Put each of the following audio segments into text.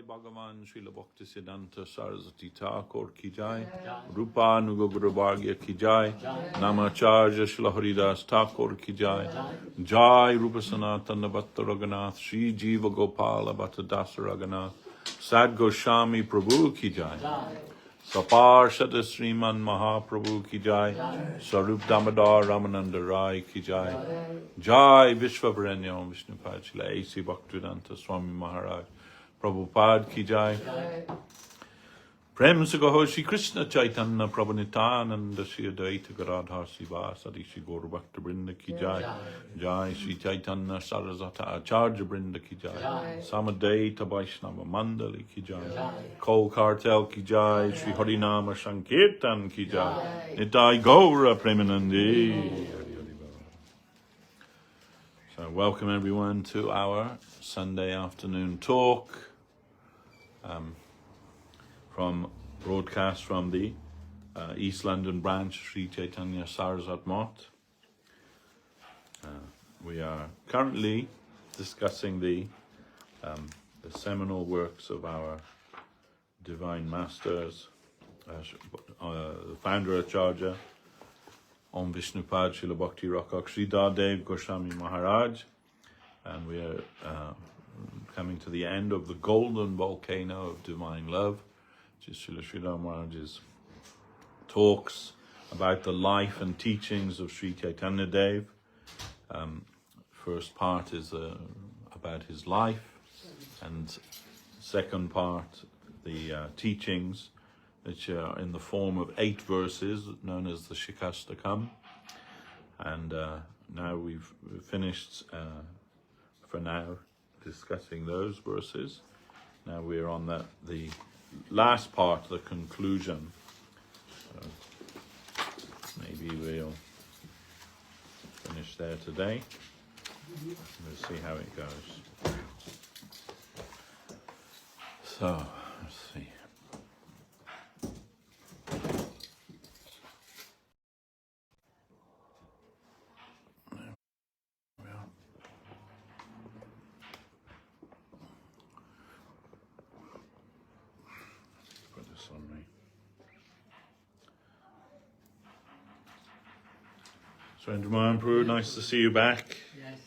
Bhagavan Srila Bhakti Siddhanta Saraswati Thakur ki jai, Rupa Nugoguru Bhargya ki jai, Namacharya Srila Haridas Thakur ki jai, Jai Rupa Sanatana Bhatta Raghunath, Sri Jiva Gopala Bhatta Dasa Raghunath, Sad Goswami Prabhu ki jai, Saparshada Sriman Mahaprabhu ki jai, Sarup Damodar Ramananda Rai ki jai, Jai Vishwavaranyam Vishnupad Srila A.C. Bhaktivedanta Swami Maharaj Prabhupada ki jai. Prem se gaho Shri Krishna Chaitanya Prabhu Nityananda Shri Advaita Gadadhar Sivasadi Shri Gaura Bhakta Brinda ki jai. Jai Shri Chaitanya Saraswata Acharya Brinda ki jai. Samadeta Vaishnava Mandali ki jai. Kol Kartel ki jai. Shri Harinama Sankirtan ki jai. Nitai Gaura Premanandi. So welcome everyone to our Sunday afternoon talk. From broadcast from the East London branch Sri Chaitanya Saraswat Math. We are currently discussing the seminal works of our divine masters, the founder Acharya Om Vishnupad Srila Bhakti Rakshak Sridhar Dev Goswami Maharaj, and we are coming to the end of the golden volcano of divine love, which is Srila Sridhar Maharaj's talks about the life and teachings of Sri Chaitanya Dev. First part is about his life, and second part, the teachings, which are in the form of 8 verses, known as the Shikastakam. And now we've finished, for now, discussing those verses. Now we're on the last part, the conclusion. Maybe we'll finish there today. We'll see how it goes. So, let's see. Srindra Mahaprabhu, nice to see you back. Yes.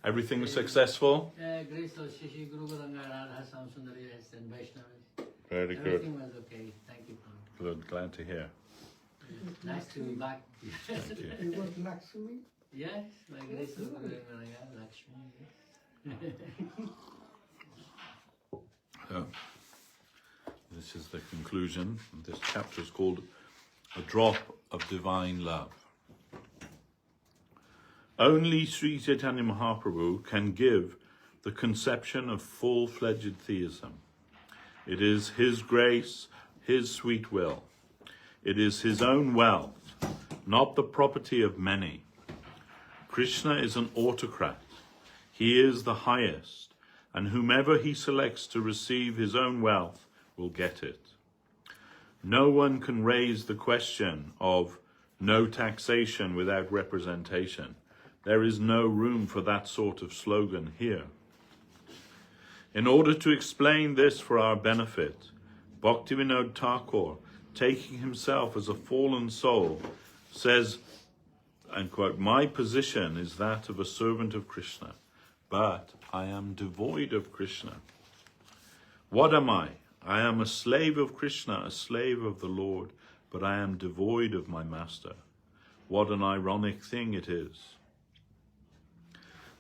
Everything was successful? Grace of Shishi Guru Ganga Radha Samsundari and Vaishnavis. Very good. Everything was okay. Thank you. Good, glad to hear. Nice to be back. Thank you. You want Lakshmi? Yes, by grace of Guru Ganga Lakshmi. So, this is the conclusion. This chapter is called A Drop of Divine Love. Only Sri Chaitanya Mahaprabhu can give the conception of full-fledged theism. It is his grace, his sweet will. It is his own wealth, not the property of many. Krishna is an autocrat. He is the highest, and whomever he selects to receive his own wealth will get it. No one can raise the question of no taxation without representation. There is no room for that sort of slogan here. In order to explain this for our benefit, Bhaktivinoda Thakur, taking himself as a fallen soul, says, and quote, "My position is that of a servant of Krishna, but I am devoid of Krishna. What am I? I am a slave of Krishna, a slave of the Lord, but I am devoid of my master. What an ironic thing it is.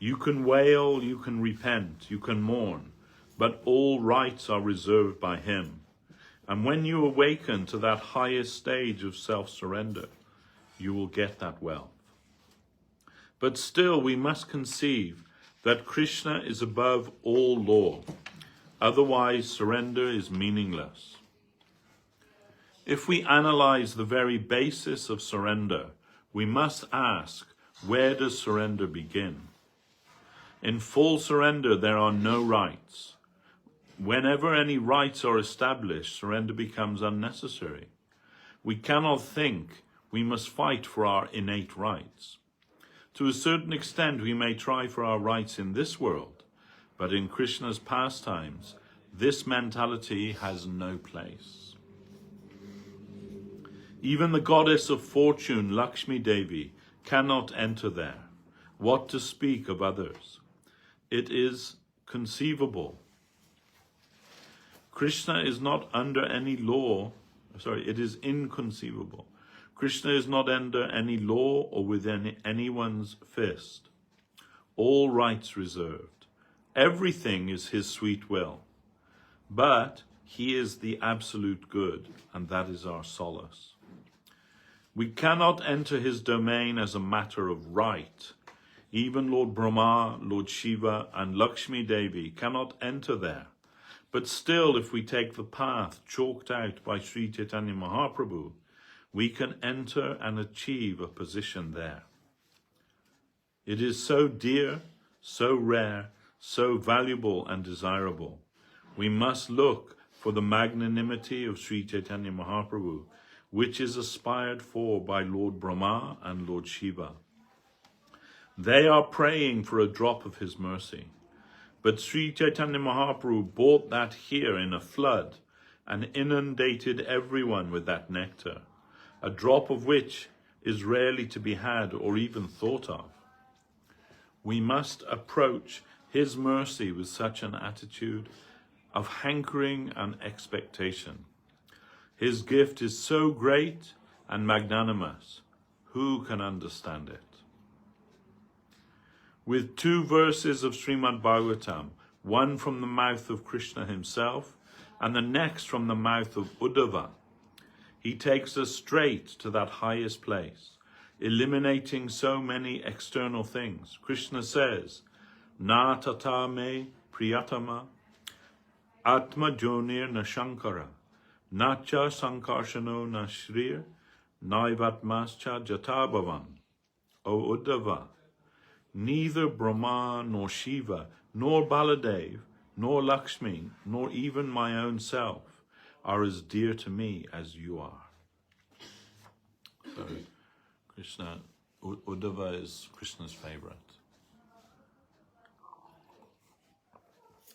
You can wail, you can repent, you can mourn, but all rights are reserved by him. And when you awaken to that highest stage of self-surrender, you will get that wealth. But still we must conceive that Krishna is above all law. Otherwise, surrender is meaningless. If we analyze the very basis of surrender, we must ask, where does surrender begin? In full surrender, there are no rights. Whenever any rights are established, surrender becomes unnecessary. We cannot think we must fight for our innate rights. To a certain extent, we may try for our rights in this world, but in Krishna's pastimes, This mentality has no place. Even the goddess of fortune, Lakshmi Devi, cannot enter there. What to speak of others? It is conceivable. Krishna is not under any law. It is inconceivable. Krishna is not under any law or within anyone's fist. All rights reserved. Everything is his sweet will. But he is the absolute good, and that is our solace. We cannot enter his domain as a matter of right. Even Lord Brahma, Lord Shiva, and Lakshmi Devi cannot enter there. But still, if we take the path chalked out by Sri Chaitanya Mahaprabhu, we can enter and achieve a position there. It is so dear, so rare, so valuable and desirable. We must look for the magnanimity of Sri Chaitanya Mahaprabhu, which is aspired for by Lord Brahma and Lord Shiva. They are praying for a drop of his mercy. But Sri Chaitanya Mahaprabhu brought that here in a flood and inundated everyone with that nectar, a drop of which is rarely to be had or even thought of. We must approach his mercy with such an attitude of hankering and expectation. His gift is so great and magnanimous, who can understand it? With 2 verses of Srimad Bhagavatam, one from the mouth of Krishna himself and the next from the mouth of Uddhava, he takes us straight to that highest place, eliminating so many external things. Krishna says, Na tata me priyatama, atma jonir na shankara, nacha sankarshano na shrir, naivatmascha jatabhavan. O Uddhava, neither Brahma nor Shiva, nor Baladev, nor Lakshmi, nor even my own self are as dear to me as you are. So Krishna, Uddhava is Krishna's favorite.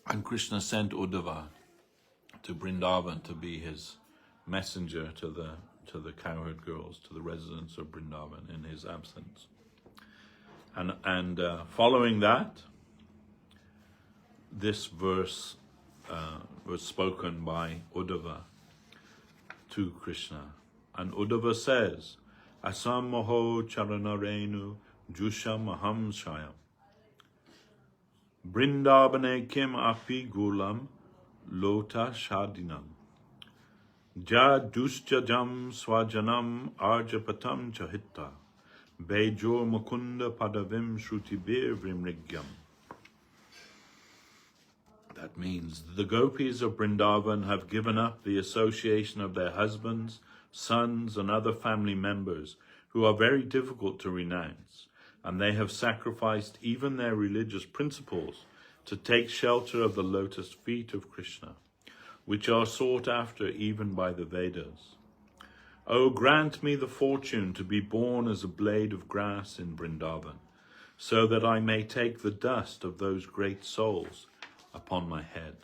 And Krishna sent Uddhava to Vrindavan to be his messenger to the cowherd girls, to the residents of Vrindavan in his absence. And following that, this verse was spoken by Uddhava to Krishna. And Uddhava says, Asam moho charanarenu jusham aham shayam. Brindavane kim api gulam lota shadinam. Ja dushjajam swajanam arjapatam chahitta. Bejo mukunda padavim shrutibir vrimrigyam. That means the gopis of Vrindavan have given up the association of their husbands, sons, and other family members who are very difficult to renounce, and they have sacrificed even their religious principles to take shelter of the lotus feet of Krishna, which are sought after even by the Vedas. O grant me the fortune to be born as a blade of grass in Vrindavan, so that I may take the dust of those great souls upon my head.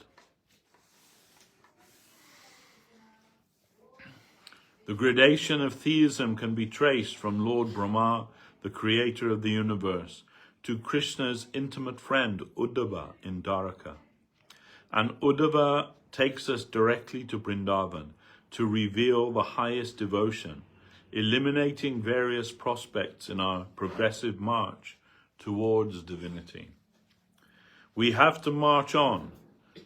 The gradation of theism can be traced from Lord Brahma, the creator of the universe, to Krishna's intimate friend Uddhava in Dwaraka. And Uddhava takes us directly to Vrindavan to reveal the highest devotion, eliminating various prospects in our progressive march towards divinity. We have to march on,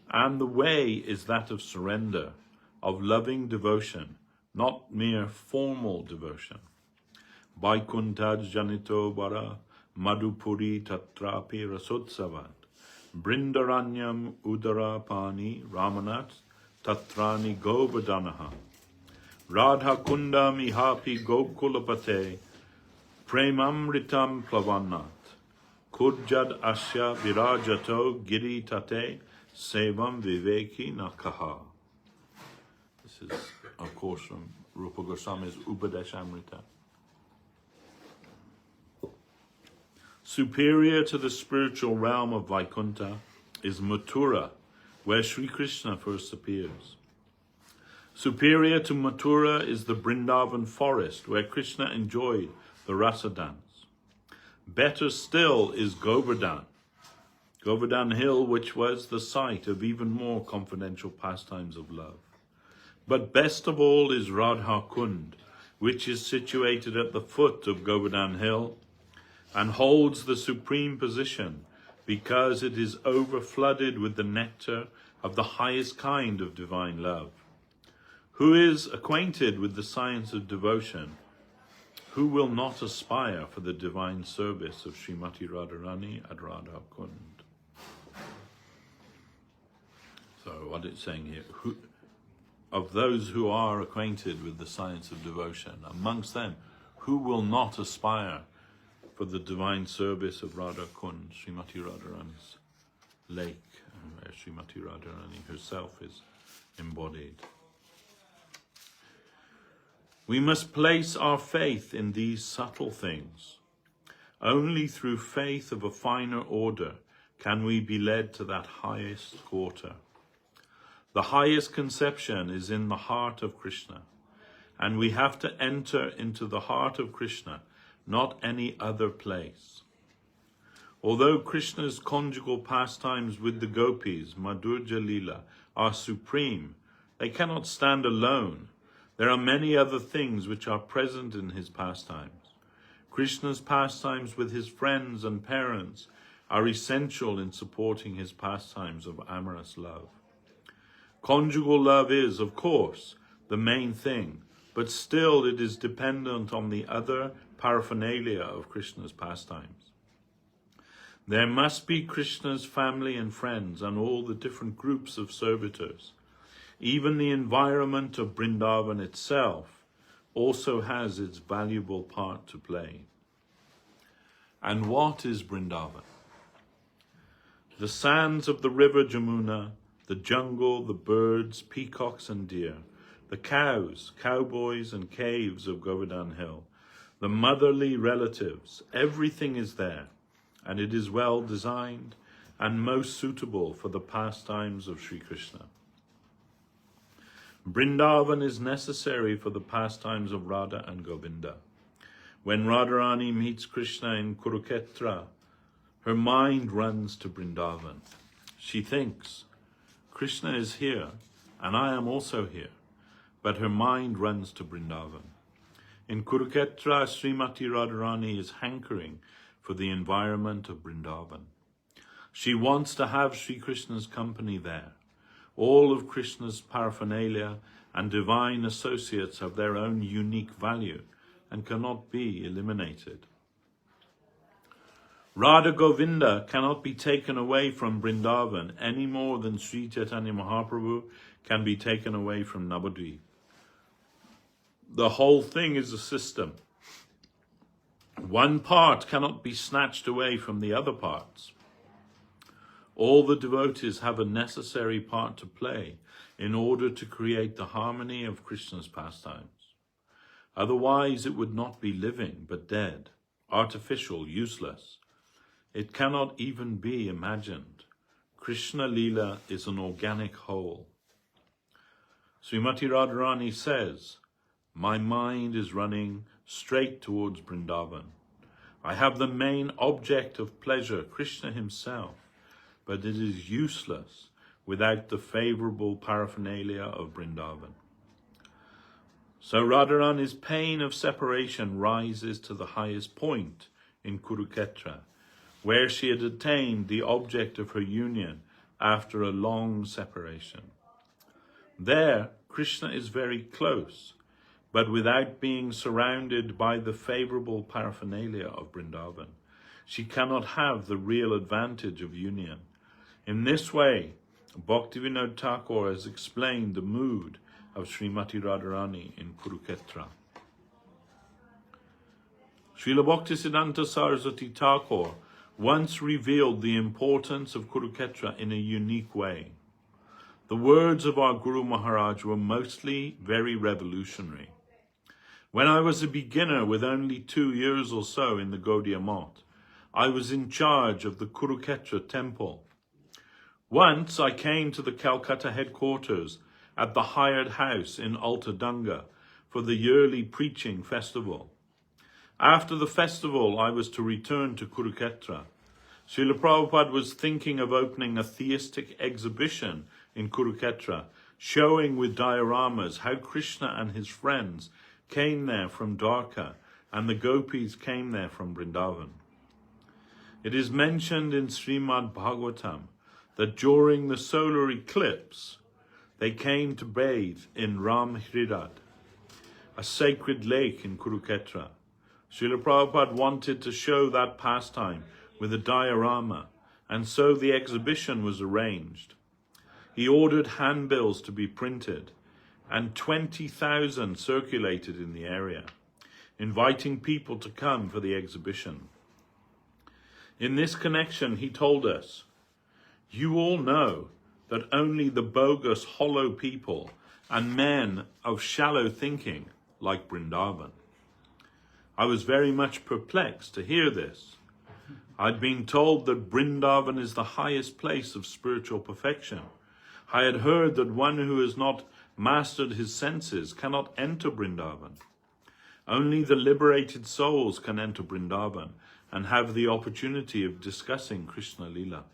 and the way is that of surrender, of loving devotion, not mere formal devotion. Vaikuntaj janito vara madhupuri tatrapi rasotsavat brindaranyam udara pani ramanat tatrani govardhanaha radha kundam ihapi gokulapate premamritam plavanat Kujjad asya virajato giri tate sevam viveki nakaha. This is, of course, from Rupa Goswami's Upadeshamrita. Superior to the spiritual realm of Vaikuntha is Mathura, where Sri Krishna first appears. Superior to Mathura is the Vrindavan forest, where Krishna enjoyed the rasa dance. Better still is Govardhan Hill, which was the site of even more confidential pastimes of love. But best of all is Radha Kund, which is situated at the foot of Govardhan Hill and holds the supreme position because it is overflooded with the nectar of the highest kind of divine love. Who is acquainted with the science of devotion, who will not aspire for the divine service of Srimati Radharani at Radha Kund? So what it's saying here, of those who are acquainted with the science of devotion, amongst them, who will not aspire for the divine service of Radha Kund, Srimati Radharani's lake, where Srimati Radharani herself is embodied. We must place our faith in these subtle things. Only through faith of a finer order can we be led to that highest quarter. The highest conception is in the heart of Krishna, and we have to enter into the heart of Krishna, not any other place. Although Krishna's conjugal pastimes with the gopis, Madhurya Leela, are supreme, they cannot stand alone. There are many other things which are present in his pastimes. Krishna's pastimes with his friends and parents are essential in supporting his pastimes of amorous love. Conjugal love is, of course, the main thing, but still it is dependent on the other paraphernalia of Krishna's pastimes. There must be Krishna's family and friends and all the different groups of servitors. Even the environment of Vrindavan itself also has its valuable part to play. And what is Vrindavan? The sands of the river Jamuna, the jungle, the birds, peacocks and deer, the cows, cowboys and caves of Govardhan Hill, the motherly relatives, everything is there, and it is well designed and most suitable for the pastimes of Sri Krishna. Vrindavan is necessary for the pastimes of Radha and Govinda. When Radharani meets Krishna in Kurukshetra, her mind runs to Vrindavan. She thinks, Krishna is here, and I am also here, but her mind runs to Vrindavan. In Kurukshetra, Srimati Radharani is hankering for the environment of Vrindavan. She wants to have Sri Krishna's company there. All of Krishna's paraphernalia and divine associates have their own unique value and cannot be eliminated. Radha Govinda cannot be taken away from Vrindavan any more than Sri Chaitanya Mahaprabhu can be taken away from Navadvip. The whole thing is a system. One part cannot be snatched away from the other parts. All the devotees have a necessary part to play in order to create the harmony of Krishna's pastimes. Otherwise it would not be living, but dead, artificial, useless. It cannot even be imagined. Krishna Leela is an organic whole. Srimati Radharani says, my mind is running straight towards Vrindavan. I have the main object of pleasure, Krishna himself, but it is useless without the favorable paraphernalia of Vrindavan. So Radharani's pain of separation rises to the highest point in Kurukshetra, where she had attained the object of her union after a long separation. There, Krishna is very close, but without being surrounded by the favorable paraphernalia of Vrindavan. She cannot have the real advantage of union. In this way, Bhaktivinoda Thakur has explained the mood of Srimati Radharani in Kurukshetra. Srila Bhaktisiddhanta Saraswati Thakur once revealed the importance of Kurukshetra in a unique way. The words of our Guru Maharaj were mostly very revolutionary. When I was a beginner with only 2 years or so in the Gaudiya Math, I was in charge of the Kurukshetra temple. Once I came to the Calcutta headquarters at the hired house in Alta Dunga for the yearly preaching festival. After the festival, I was to return to Kurukshetra. Srila Prabhupada was thinking of opening a theistic exhibition in Kurukshetra, showing with dioramas how Krishna and his friends came there from Dwarka and the gopis came there from Vrindavan. It is mentioned in Srimad Bhagavatam that during the solar eclipse, they came to bathe in Ram Hridad, a sacred lake in Kurukshetra. Srila Prabhupada wanted to show that pastime with a diorama, and so the exhibition was arranged. He ordered handbills to be printed, and 20,000 circulated in the area, inviting people to come for the exhibition. In this connection, he told us, "You all know that only the bogus, hollow people and men of shallow thinking like Vrindavan." I was very much perplexed to hear this. I'd been told that Vrindavan is the highest place of spiritual perfection. I had heard that one who has not mastered his senses cannot enter Vrindavan. Only the liberated souls can enter Vrindavan and have the opportunity of discussing Krishna Lila.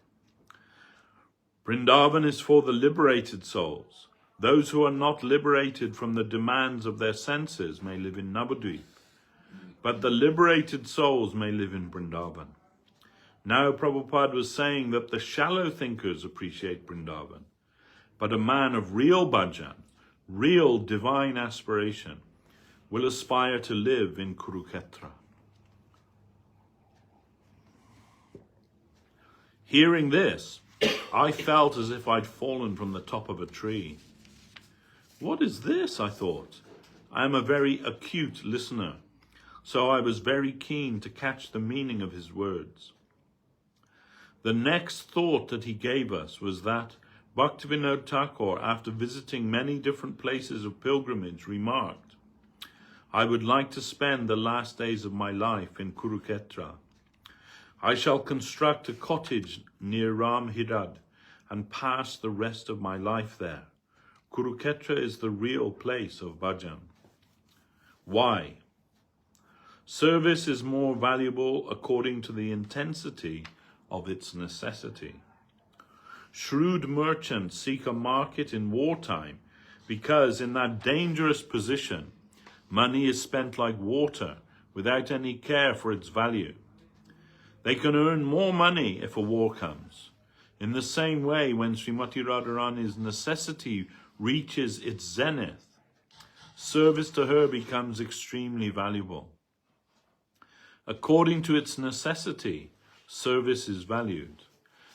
Vrindavan is for the liberated souls. Those who are not liberated from the demands of their senses may live in Navadvip, but the liberated souls may live in Vrindavan. Now Prabhupada was saying that the shallow thinkers appreciate Vrindavan, but a man of real bhajan, real divine aspiration, will aspire to live in Kurukshetra. Hearing this, I felt as if I'd fallen from the top of a tree. What is this? I thought. I am a very acute listener, so I was very keen to catch the meaning of his words. The next thought that he gave us was that Bhaktivinoda Thakur, after visiting many different places of pilgrimage, remarked, "I would like to spend the last days of my life in Kurukshetra. I shall construct a cottage near Ram Hridad and pass the rest of my life there. Kurukshetra is the real place of bhajan." Why? Service is more valuable according to the intensity of its necessity. Shrewd merchants seek a market in wartime because in that dangerous position, money is spent like water without any care for its value. They can earn more money if a war comes. In the same way, when Srimati Radharani's necessity reaches its zenith, service to her becomes extremely valuable. According to its necessity, service is valued.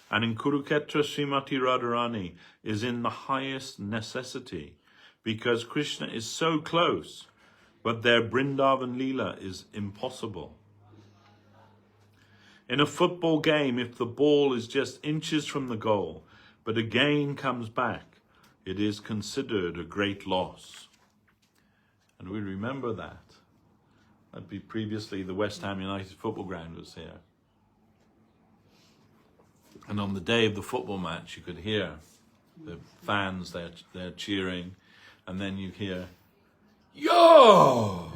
And in Kurukshetra, Srimati Radharani is in the highest necessity because Krishna is so close, but their Vrindavan Leela is impossible. In a football game, if the ball is just inches from the goal, but again comes back, it is considered a great loss. And we remember that. That'd be previously the West Ham United football ground was here. And on the day of the football match, you could hear the fans, they're cheering, and then you hear, "Yo!"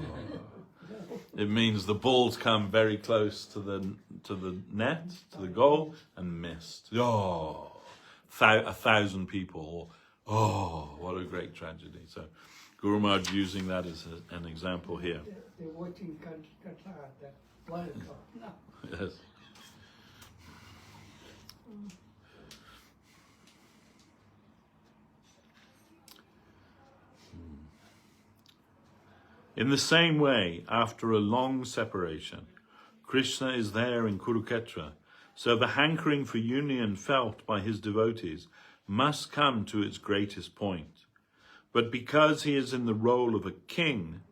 It means the ball's come very close to the net, to the goal, and missed. Yo! 1,000 people. Oh, what a great tragedy. So Guru Maharaj using that as an example here. They're watching Qatar at the World Cup. Yes. In the same way, after a long separation, Krishna is there in Kurukshetra, so the hankering for union felt by his devotees must come to its greatest point. But because he is in the role of a king,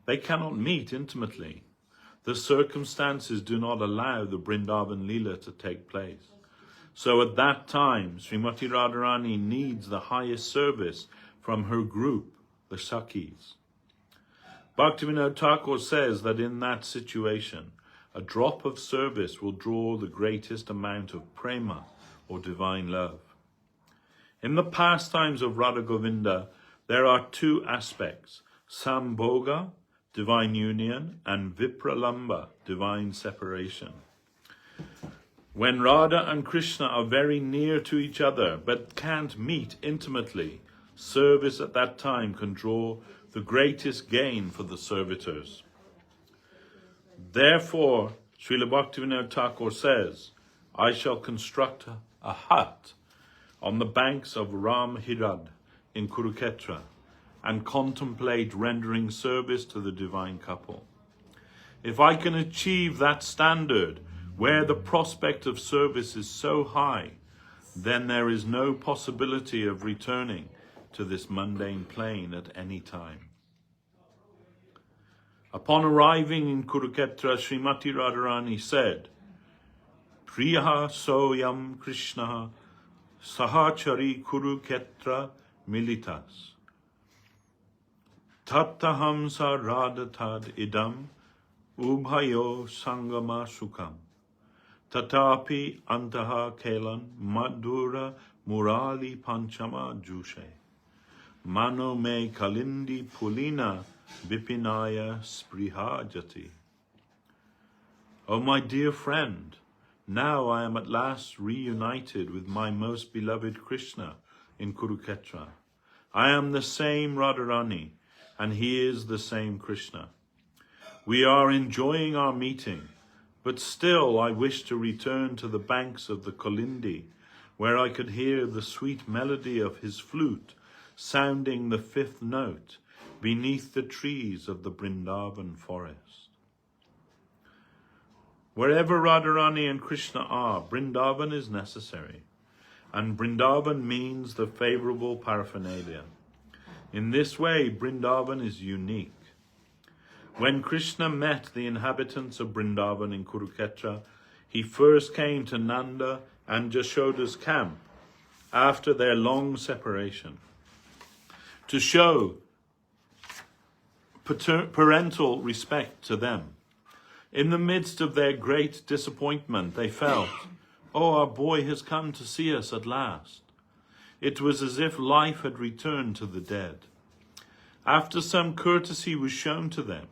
they cannot meet intimately. The circumstances do not allow the Vrindavan Leela to take place. So at that time, Srimati Radharani needs the highest service from her group, the Sakhis. Bhaktivinoda Thakur says that in that situation, a drop of service will draw the greatest amount of prema, or divine love. In the pastimes of Radha Govinda, there are two aspects, Sambhoga, divine union, and Vipralamba, divine separation. When Radha and Krishna are very near to each other but can't meet intimately, service at that time can draw the greatest gain for the servitors. Therefore, Srila Bhaktivinoda Thakur says, I shall construct a hut on the banks of Ram Hirad in Kurukshetra and contemplate rendering service to the divine couple. If I can achieve that standard where the prospect of service is so high, then there is no possibility of returning to this mundane plane at any time. Upon arriving in Kurukshetra, Srimati Radharani said, Priyaha soyam Krishna sahachari Kurukshetra militas. Tattahamsa radhatad idam ubhayo sangama sukam. Tatapi antaha kelan madhura murali panchama jushe. Mano me kalindi pulina vipinaya sprihajati. O my dear friend, now I am at last reunited with my most beloved Krishna in Kurukshetra. I am the same Radharani, and he is the same Krishna. We are enjoying our meeting, but still I wish to return to the banks of the Kalindi, where I could hear the sweet melody of his flute sounding the fifth note beneath the trees of the Vrindavan forest. Wherever Radharani and Krishna are, Vrindavan is necessary, and Vrindavan means the favorable paraphernalia. In this way, Vrindavan is unique. When Krishna met the inhabitants of Vrindavan in Kurukshetra, he first came to Nanda and Jashoda's camp after their long separation to show parental respect to them. In the midst of their great disappointment, they felt, oh, our boy has come to see us at last. It was as if life had returned to the dead. After some courtesy was shown to them,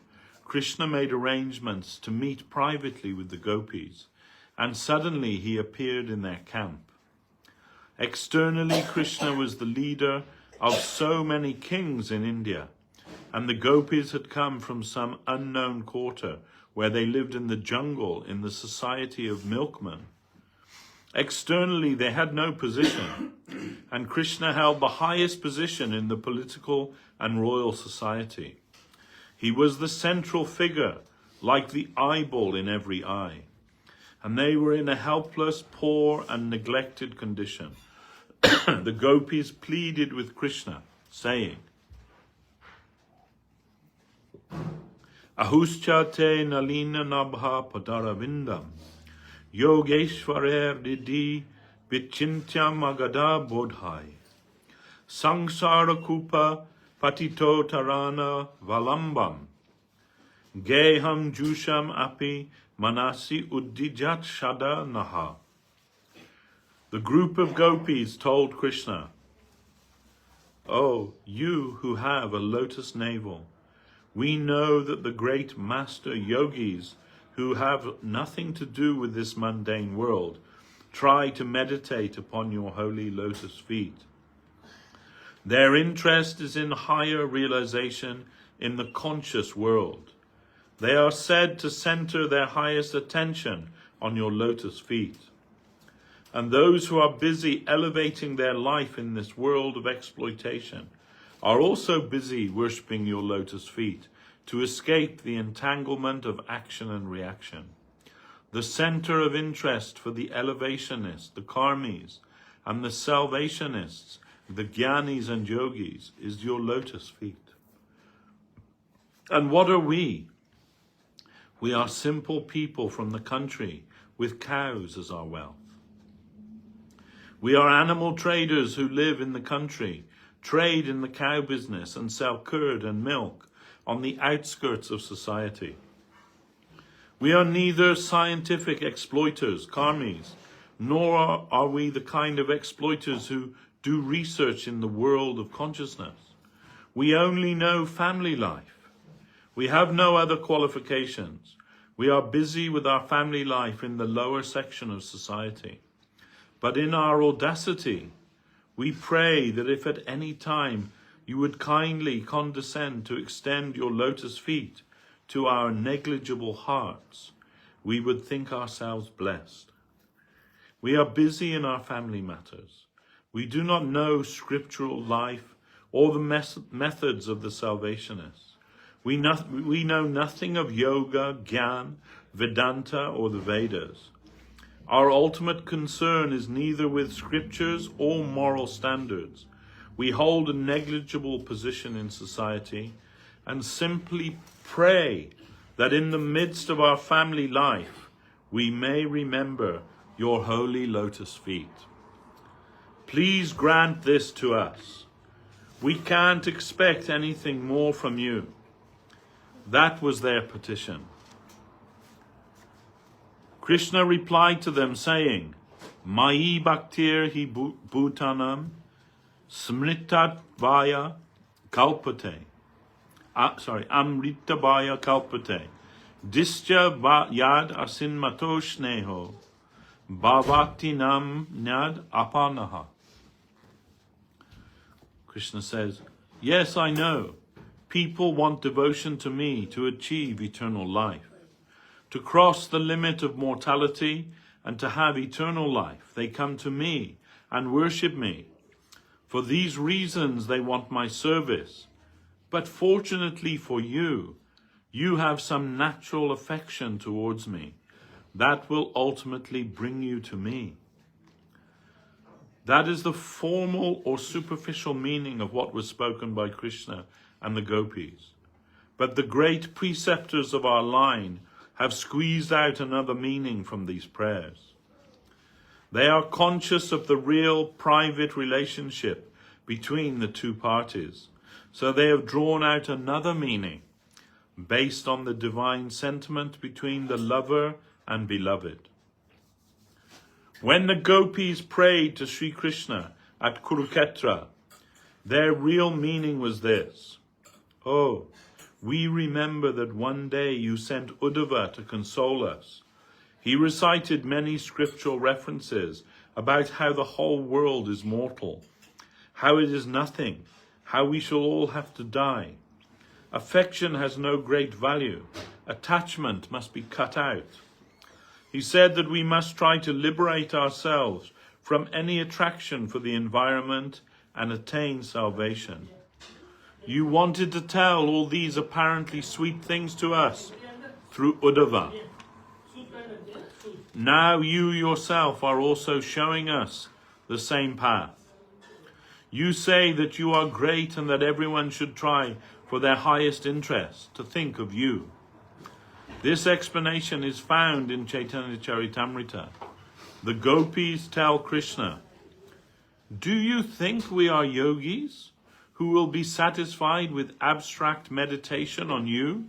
Krishna made arrangements to meet privately with the gopis, and suddenly he appeared in their camp. Externally, Krishna was the leader of so many kings in India, and the gopis had come from some unknown quarter where they lived in the jungle in the society of milkmen. Externally, they had no position, and Krishna held the highest position in the political and royal society. He was the central figure, like the eyeball in every eye, and they were in a helpless, poor, and neglected condition. The gopis pleaded with Krishna, saying, Ahuschate nalina nabha padaravindam, yogeshwarer didi vichintyam agada bodhai, sangsara kupa patito tarana valambam, geham jusham api manasi uddijat shada naha. The group of gopis told Krishna, oh, you who have a lotus navel, we know that the great master yogis who have nothing to do with this mundane world try to meditate upon your holy lotus feet. Their interest is in higher realization in the conscious world. They are said to center their highest attention on your lotus feet. And those who are busy elevating their life in this world of exploitation are also busy worshipping your lotus feet to escape the entanglement of action and reaction. The center of interest for the elevationists, the karmis, and the salvationists, the jnanis and yogis, is your lotus feet. And what are we? We are simple people from the country with cows as our wealth. We are animal traders who live in the country, trade in the cow business, and sell curd and milk on the outskirts of society. We are neither scientific exploiters, karmis, nor are we the kind of exploiters who do research in the world of consciousness. We only know family life. We have no other qualifications. We are busy with our family life in the lower section of society. But in our audacity, we pray that if at any time you would kindly condescend to extend your lotus feet to our negligible hearts, we would think ourselves blessed. We are busy in our family matters. We do not know scriptural life or the methods of the Salvationists. We know nothing of yoga, Gyan, Vedanta, or the Vedas. Our ultimate concern is neither with scriptures or moral standards. We hold a negligible position in society and simply pray that in the midst of our family life, we may remember your holy lotus feet. Please grant this to us. We can't expect anything more from you. That was their petition. Krishna replied to them saying, Mai bhaktir hi bhutanam smritat vaya kalpate. Amrita vaya kalpate. Discha yad asinmato sneho bhavatinam nyad apanaha. Krishna says, yes, I know. People want devotion to me to achieve eternal life, to cross the limit of mortality and to have eternal life. They come to me and worship me. For these reasons they want my service. But fortunately for you, you have some natural affection towards me. That will ultimately bring you to me. That is the formal or superficial meaning of what was spoken by Krishna and the gopis. But the great preceptors of our line have squeezed out another meaning from these prayers. They are conscious of the real private relationship between the two parties, so they have drawn out another meaning based on the divine sentiment between the lover and beloved. When the gopis prayed to Sri Krishna at Kurukshetra, their real meaning was this: oh, we remember that one day you sent Uddhava to console us. He recited many scriptural references about how the whole world is mortal, how it is nothing, how we shall all have to die. Affection has no great value. Attachment must be cut out. He said that we must try to liberate ourselves from any attraction for the environment and attain salvation. You wanted to tell all these apparently sweet things to us through Uddhava. Now you yourself are also showing us the same path. You say that you are great and that everyone should try for their highest interest to think of you. This explanation is found in Chaitanya Charitamrita. The gopis tell Krishna, do you think we are yogis who will be satisfied with abstract meditation on you?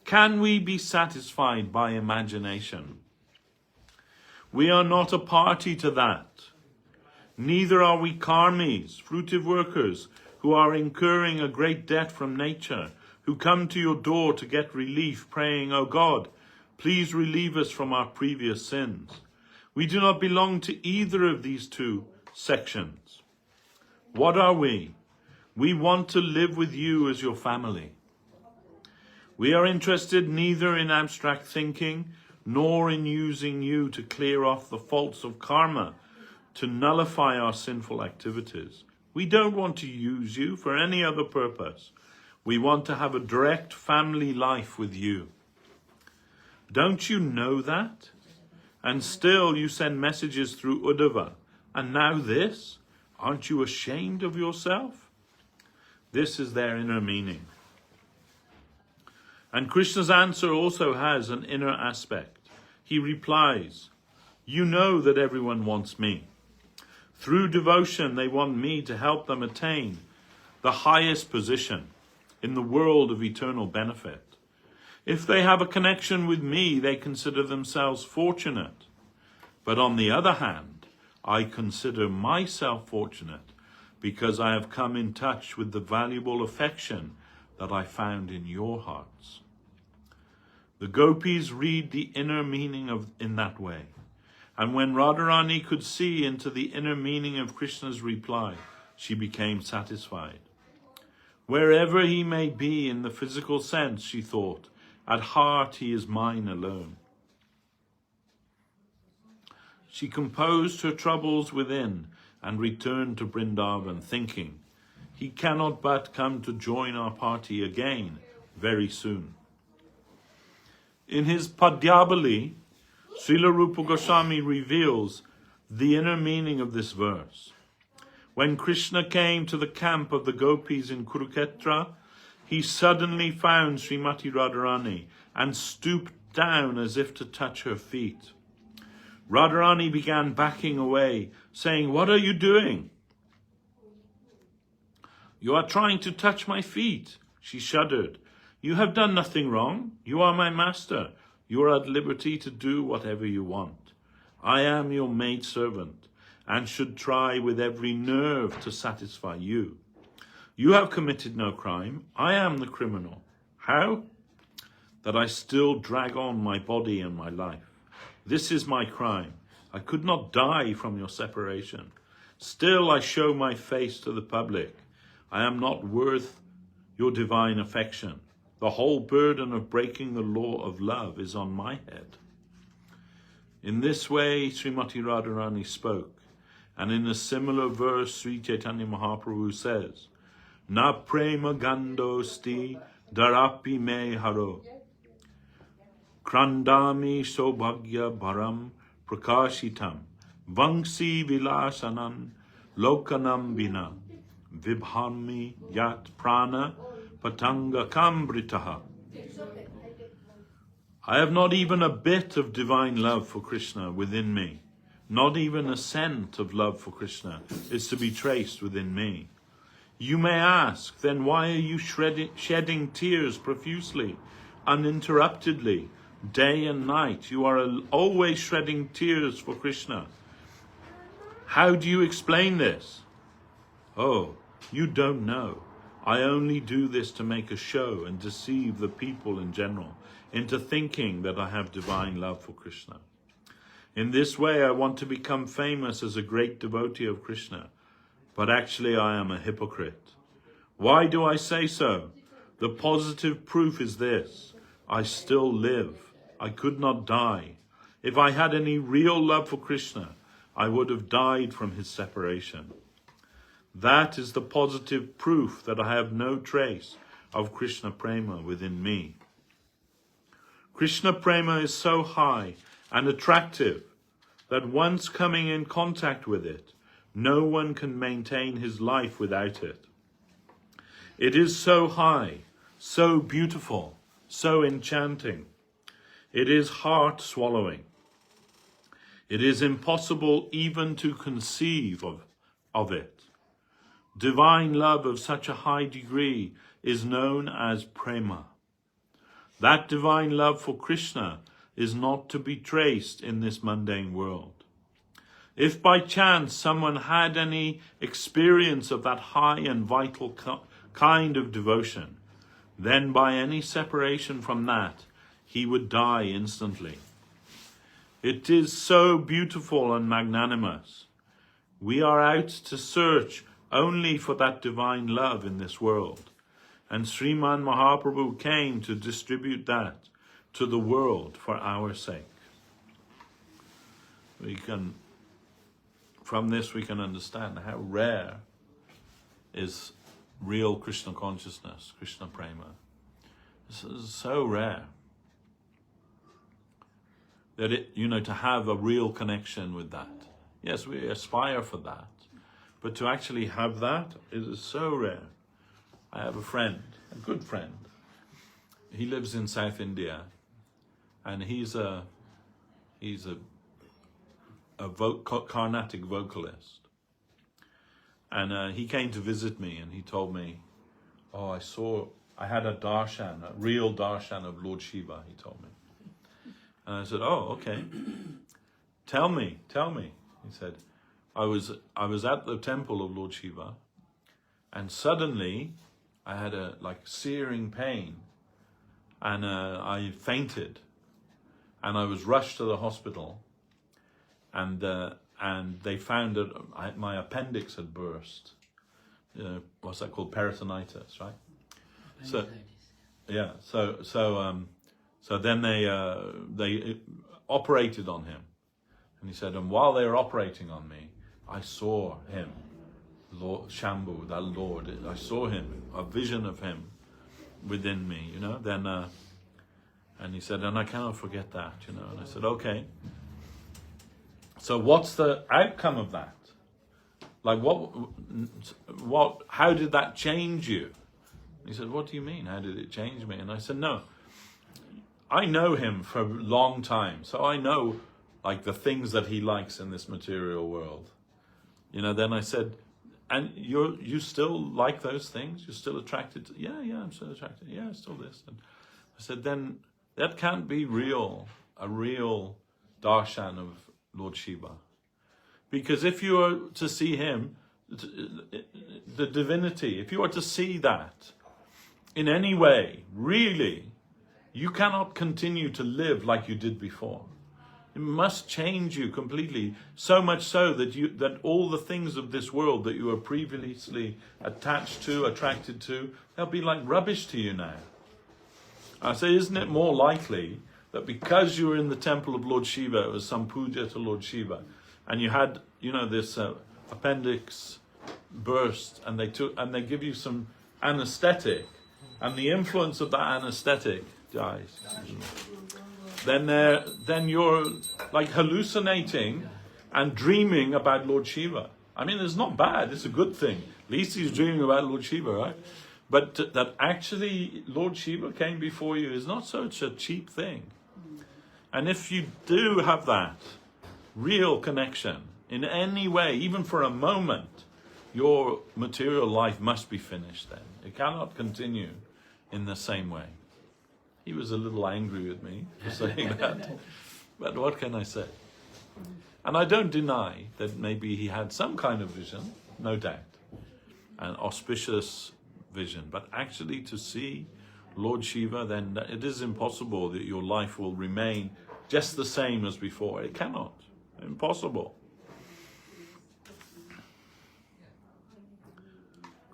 Can we be satisfied by imagination? We are not a party to that. Neither are we karmis, fruitive workers, who are incurring a great debt from nature, who come to your door to get relief, praying, O God, please relieve us from our previous sins. We do not belong to either of these two sections. What are we? We want to live with you as your family. We are interested neither in abstract thinking, nor in using you to clear off the faults of karma, to nullify our sinful activities. We don't want to use you for any other purpose. We want to have a direct family life with you. Don't you know that? And still you send messages through Uddhava. And now this? Aren't you ashamed of yourself? This is their inner meaning. And Krishna's answer also has an inner aspect. He replies, you know that everyone wants me. Through devotion, they want me to help them attain the highest position in the world of eternal benefit. If they have a connection with me, they consider themselves fortunate. But on the other hand, I consider myself fortunate because I have come in touch with the valuable affection that I found in your hearts. The gopis read the inner meaning in that way. And when Radharani could see into the inner meaning of Krishna's reply, she became satisfied. Wherever he may be in the physical sense, she thought, at heart he is mine alone. She composed her troubles within and returned to Vrindavan, thinking, he cannot but come to join our party again very soon. In his Padyabali, Srila Rupa Goswami reveals the inner meaning of this verse. When Krishna came to the camp of the gopis in Kurukshetra, he suddenly found Srimati Radharani and stooped down as if to touch her feet. Radharani began backing away, saying, "What are you doing?" "You are trying to touch my feet." She shuddered. "You have done nothing wrong. You are my master. You are at liberty to do whatever you want. I am your maidservant and should try with every nerve to satisfy you. You have committed no crime. I am the criminal. How? That I still drag on my body and my life. This is my crime. I could not die from your separation. Still I show my face to the public. I am not worth your divine affection. The whole burden of breaking the law of love is on my head." In this way, Srimati Radharani spoke, and in a similar verse, Sri Chaitanya Mahaprabhu says, "Na prema gandosti darapi me haro, krandami sobhagya bharam prakashitam, vangsi vilasanam lokanam vina, vibhami yat prana patanga kambritaha." I have not even a bit of divine love for Krishna within me. Not even a scent of love for Krishna is to be traced within me. You may ask, then why are you shedding tears profusely, uninterruptedly, day and night? You are always shedding tears for Krishna. How do you explain this? Oh, you don't know. I only do this to make a show and deceive the people in general into thinking that I have divine love for Krishna. In this way, I want to become famous as a great devotee of Krishna, but actually I am a hypocrite. Why do I say so? The positive proof is this: I still live. I could not die. If I had any real love for Krishna, I would have died from his separation. That is the positive proof that I have no trace of Krishna Prema within me. Krishna Prema is so high and attractive that once coming in contact with it, no one can maintain his life without it. It is so high, so beautiful, so enchanting. It is heart-swallowing. It is impossible even to conceive of it. Divine love of such a high degree is known as prema. That divine love for Krishna is not to be traced in this mundane world. If by chance someone had any experience of that high and vital kind of devotion, then by any separation from that, he would die instantly. It is so beautiful and magnanimous. We are out to search only for that divine love in this world. And Sriman Mahaprabhu came to distribute that to the world for our sake. From this we can understand how rare is real Krishna consciousness, Krishna Prema. This is so rare that to have a real connection with that. Yes, we aspire for that. But to actually have that is so rare. I have a friend, a good friend. He lives in South India, and he's a Carnatic vocalist. And he came to visit me, and he told me, "Oh, I had a darshan, a real darshan of Lord Shiva," he told me. And I said, "Oh, okay." tell me. He said, I was at the temple of Lord Shiva, and suddenly I had a searing pain, and I fainted, and I was rushed to the hospital, and they found that my appendix had burst. What's that called? Peritonitis, right? So, yeah. So then they operated on him, and he said, and while they were operating on me, I saw him, Lord Shambhu, that Lord. I saw him, a vision of him within me, Then, and he said, and I cannot forget that, And I said, okay. So what's the outcome of that? Like what? How did that change you? He said, what do you mean? How did it change me? And I said, no. I know him for a long time, so I know the things that he likes in this material world. Then I said, and you still like those things? You're still attracted to? Yeah, I'm still attracted. Yeah, still this. And I said, then that can't be a real darshan of Lord Shiva. Because if you are to see him, the divinity, if you are to see that in any way, really, you cannot continue to live like you did before. It must change you completely, so much so that all the things of this world that you were previously attached to, attracted to, they'll be like rubbish to you now. I say, isn't it more likely that because you were in the temple of Lord Shiva, it was some puja to Lord Shiva, and you had, this appendix burst, and they give you some anesthetic, and the influence of that anesthetic dies. Then you're hallucinating and dreaming about Lord Shiva. I mean, it's not bad, it's a good thing. At least he's dreaming about Lord Shiva, right? But that actually Lord Shiva came before you is not such a cheap thing. And if you do have that real connection in any way, even for a moment, your material life must be finished then. It cannot continue in the same way. He was a little angry with me for saying that. But what can I say? And I don't deny that maybe he had some kind of vision, no doubt. An auspicious vision. But actually to see Lord Shiva, then it is impossible that your life will remain just the same as before. It cannot. Impossible.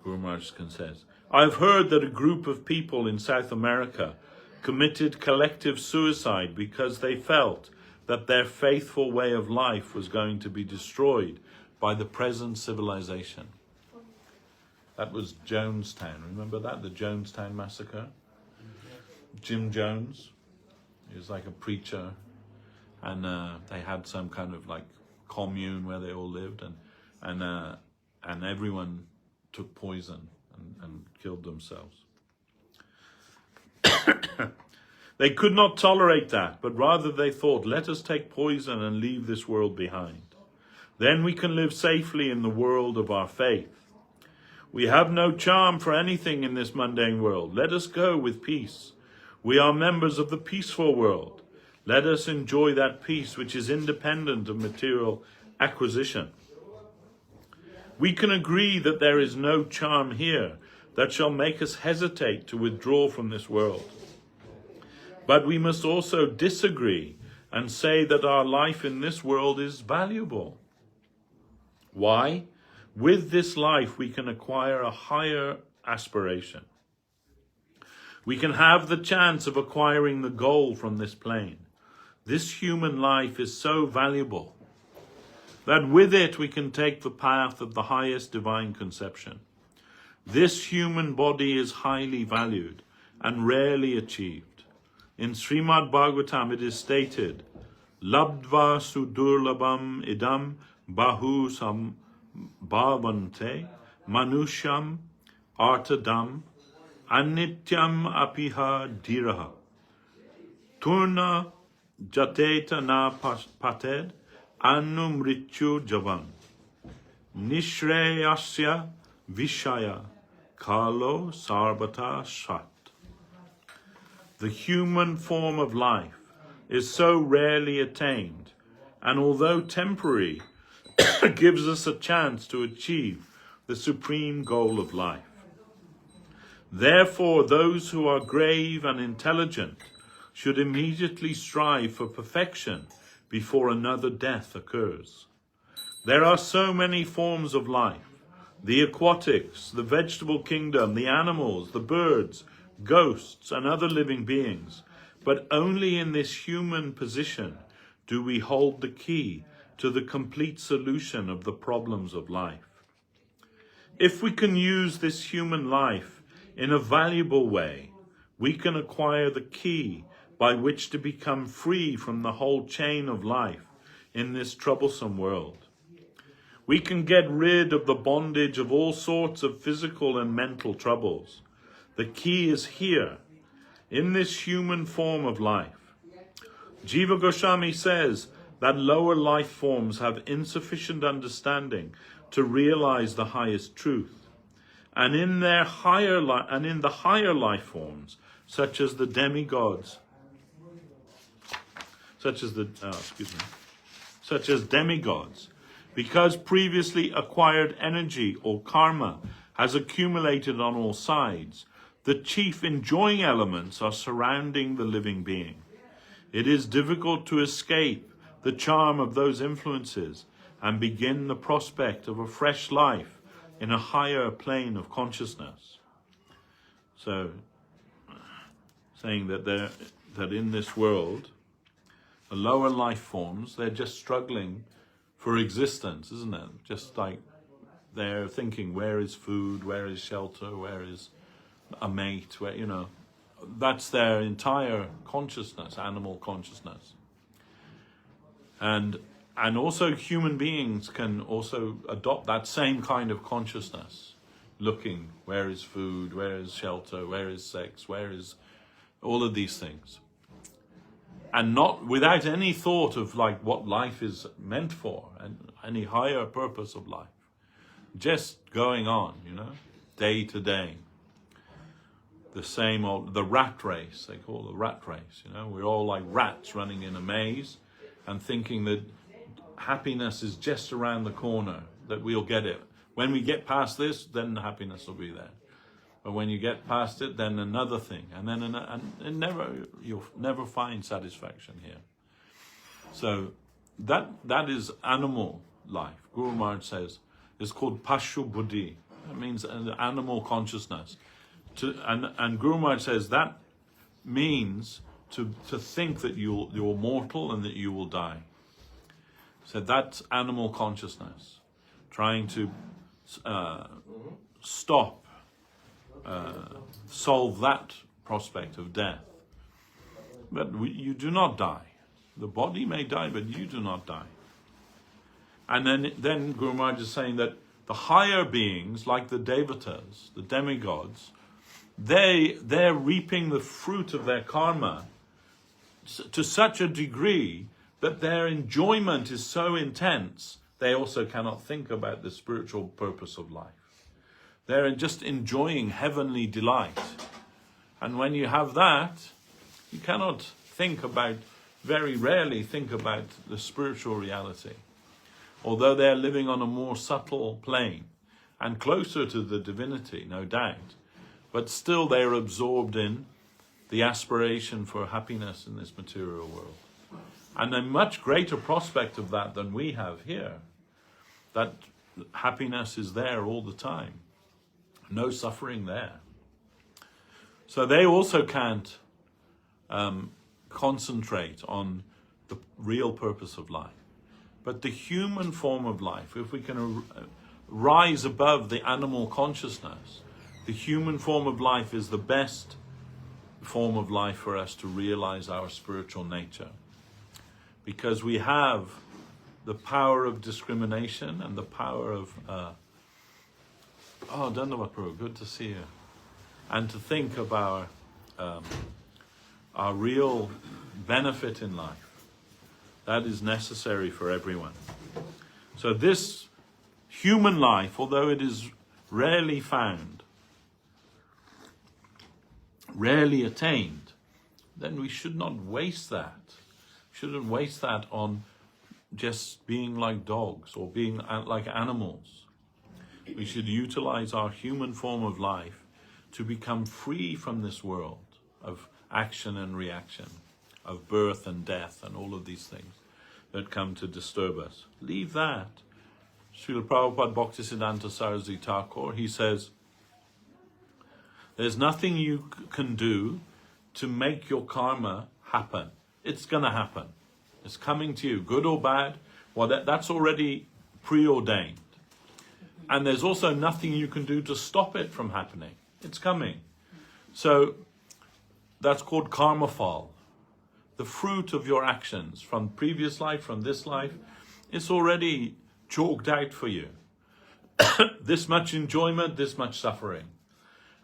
Guru Maharaj says, I've heard that a group of people in South America committed collective suicide because they felt that their faithful way of life was going to be destroyed by the present civilization. That was Jonestown. Remember that? The Jonestown massacre? Jim Jones. He was like a preacher, and they had some kind of commune where they all lived, and everyone took poison and killed themselves. They could not tolerate that, but rather they thought, let us take poison and leave this world behind. Then we can live safely in the world of our faith. We have no charm for anything in this mundane world. Let us go with peace. We are members of the peaceful world. Let us enjoy that peace which is independent of material acquisition. We can agree that there is no charm here that shall make us hesitate to withdraw from this world. But we must also disagree and say that our life in this world is valuable. Why? With this life we can acquire a higher aspiration. We can have the chance of acquiring the goal from this plane. This human life is so valuable that with it we can take the path of the highest divine conception. This human body is highly valued and rarely achieved. In Srimad Bhagavatam it is stated, Labdva sudurlabam idam bahu sambhavante manusham artadam anityam apiha dhiraha turna jateta na pated anumrichu javan nishreyasya vishaya kalo sarvata shat. The human form of life is so rarely attained and although temporary, gives us a chance to achieve the supreme goal of life. Therefore, those who are grave and intelligent should immediately strive for perfection before another death occurs. There are so many forms of life: the aquatics, the vegetable kingdom, the animals, the birds, ghosts, and other living beings. But only in this human position do we hold the key to the complete solution of the problems of life. If we can use this human life in a valuable way, we can acquire the key by which to become free from the whole chain of life in this troublesome world. We can get rid of the bondage of all sorts of physical and mental troubles. The key is here, in this human form of life. Jiva Goswami says that lower life forms have insufficient understanding to realize the highest truth. And in the higher life forms, such as the demigods, such as demigods, because previously acquired energy or karma has accumulated on all sides, the chief enjoying elements are surrounding the living being. It is difficult to escape the charm of those influences and begin the prospect of a fresh life in a higher plane of consciousness. So, saying that in this world, the lower life forms, they're just struggling for existence, isn't it? Just like they're thinking, where is food, where is shelter, where is a mate, where, that's their entire consciousness, animal consciousness. And also human beings can also adopt that same kind of consciousness, looking, where is food, where is shelter, where is sex, where is all of these things. And not without any thought of like what life is meant for and any higher purpose of life. Just going on, day to day. The same old, the rat race, they call it the rat race, We're all like rats running in a maze and thinking that happiness is just around the corner, that we'll get it. When we get past this, then the happiness will be there. But when you get past it, then another thing, and then you'll never find satisfaction here. So that is animal life. Guru Maharaj says it's called Pashu Buddhi. That means an animal consciousness. And Guru Maharaj says that means to think that you're mortal and that you will die. So that's animal consciousness, trying to solve that prospect of death. But you do not die. The body may die, but you do not die. And then Guru Maharaj is saying that the higher beings, like the devatas, the demigods, they're reaping the fruit of their karma to such a degree that their enjoyment is so intense, they also cannot think about the spiritual purpose of life. They're just enjoying heavenly delight. And when you have that, you cannot very rarely think about the spiritual reality. Although they're living on a more subtle plane and closer to the divinity, no doubt, but still they're absorbed in the aspiration for happiness in this material world. And a much greater prospect of that than we have here. That happiness is there all the time. No suffering there. So they also can't concentrate on the real purpose of life. But the human form of life, if we can rise above the animal consciousness, the human form of life is the best form of life for us to realize our spiritual nature. Because we have the power of discrimination and the power of Dhanavad Prabhu, good to see you. And to think of our real benefit in life. That is necessary for everyone. So this human life, although it is rarely found, rarely attained, then we should not waste that. Shouldn't waste that on just being like dogs or being like animals. We should utilize our human form of life to become free from this world of action and reaction, of birth and death and all of these things that come to disturb us. Leave that. Srila Prabhupada Bhaktisiddhanta Saraswati Thakur, he says, there's nothing you can do to make your karma happen. It's going to happen. It's coming to you, good or bad. Well, that's already preordained. And there's also nothing you can do to stop it from happening. It's coming. So that's called karma fall. The fruit of your actions from previous life, from this life, it's already chalked out for you. This much enjoyment, this much suffering.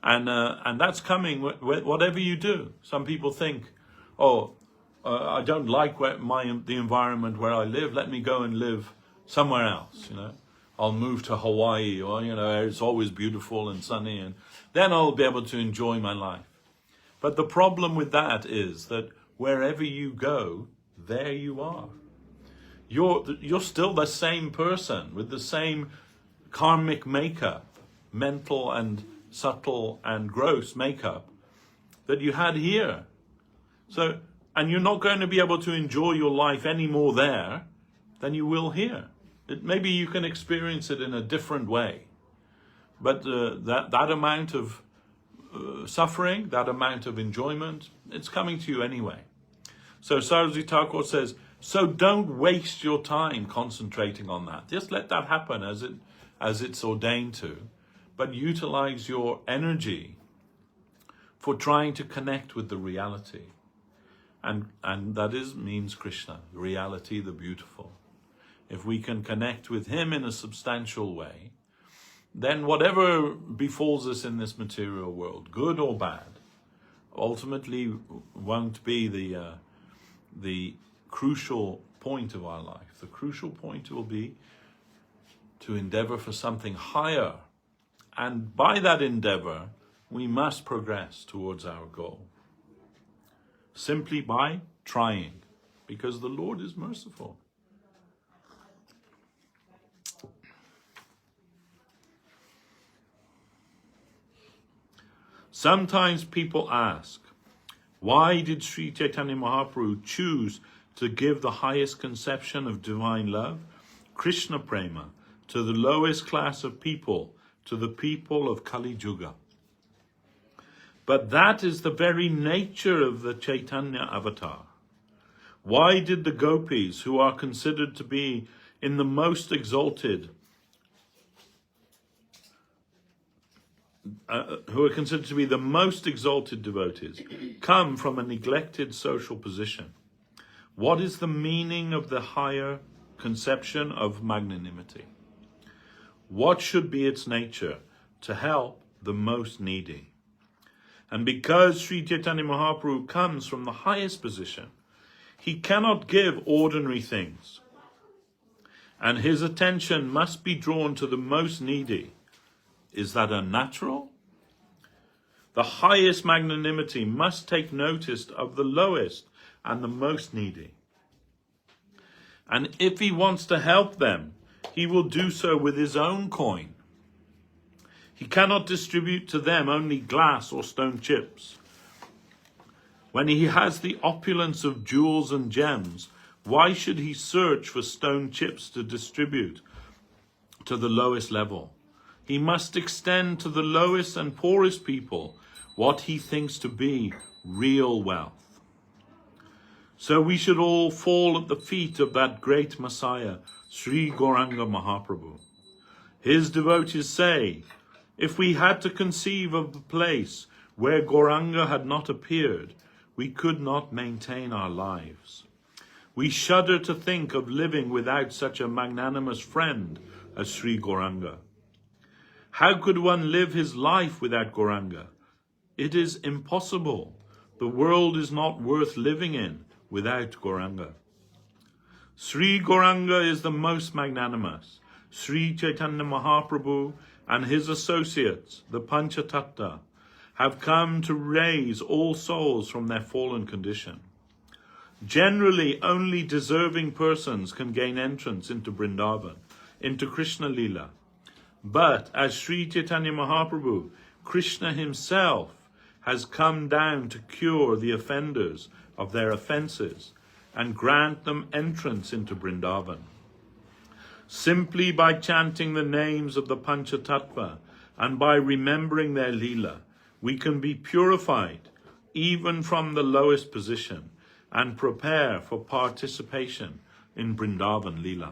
And that's coming whatever you do. Some people think, I don't like the environment where I live. Let me go and live somewhere else, I'll move to Hawaii, or, it's always beautiful and sunny, and then I'll be able to enjoy my life. But the problem with that is that wherever you go, there you are. You're still the same person with the same karmic makeup, mental and subtle and gross makeup that you had here. So, and you're not going to be able to enjoy your life any more there than you will here. Maybe you can experience it in a different way, but that amount of suffering, that amount of enjoyment, it's coming to you anyway. So Saraswati Thakur says, so don't waste your time concentrating on that. Just let that happen as it's ordained to, but utilize your energy for trying to connect with the reality. And that means Krishna, the reality, the beautiful. If we can connect with him in a substantial way, then whatever befalls us in this material world, good or bad, ultimately won't be the crucial point of our life. The crucial point will be to endeavor for something higher. And by that endeavor, we must progress towards our goal. Simply by trying, because the Lord is merciful. Sometimes people ask, why did Sri Chaitanya Mahaprabhu choose to give the highest conception of divine love, Krishna Prema, to the lowest class of people, to the people of Kali Yuga? But that is the very nature of the Chaitanya avatar. Why did the gopis, who are considered to be in the most exalted, the most exalted devotees, come from a neglected social position? What is the meaning of the higher conception of magnanimity? What should be its nature? To help the most needy. And because Sri Chaitanya Mahaprabhu comes from the highest position, he cannot give ordinary things. And his attention must be drawn to the most needy. Is that unnatural? The highest magnanimity must take notice of the lowest and the most needy. And if he wants to help them, he will do so with his own coin. He cannot distribute to them only glass or stone chips. When he has the opulence of jewels and gems, why should he search for stone chips to distribute to the lowest level? He must extend to the lowest and poorest people what he thinks to be real wealth. So we should all fall at the feet of that great Messiah, Sri Gauranga Mahaprabhu. His devotees say, if we had to conceive of the place where Gauranga had not appeared, we could not maintain our lives. We shudder to think of living without such a magnanimous friend as Sri Gauranga. How could one live his life without Gauranga? It is impossible. The world is not worth living in without Gauranga. Sri Gauranga is the most magnanimous. Sri Chaitanya Mahaprabhu and his associates, the Panchatattva, have come to raise all souls from their fallen condition. Generally, only deserving persons can gain entrance into Vrindavan, into Krishna Lila. But as Sri Chaitanya Mahaprabhu, Krishna himself has come down to cure the offenders of their offences and grant them entrance into Vrindavan. Simply by chanting the names of the Panchatattva and by remembering their Leela, we can be purified even from the lowest position and prepare for participation in Vrindavan Leela.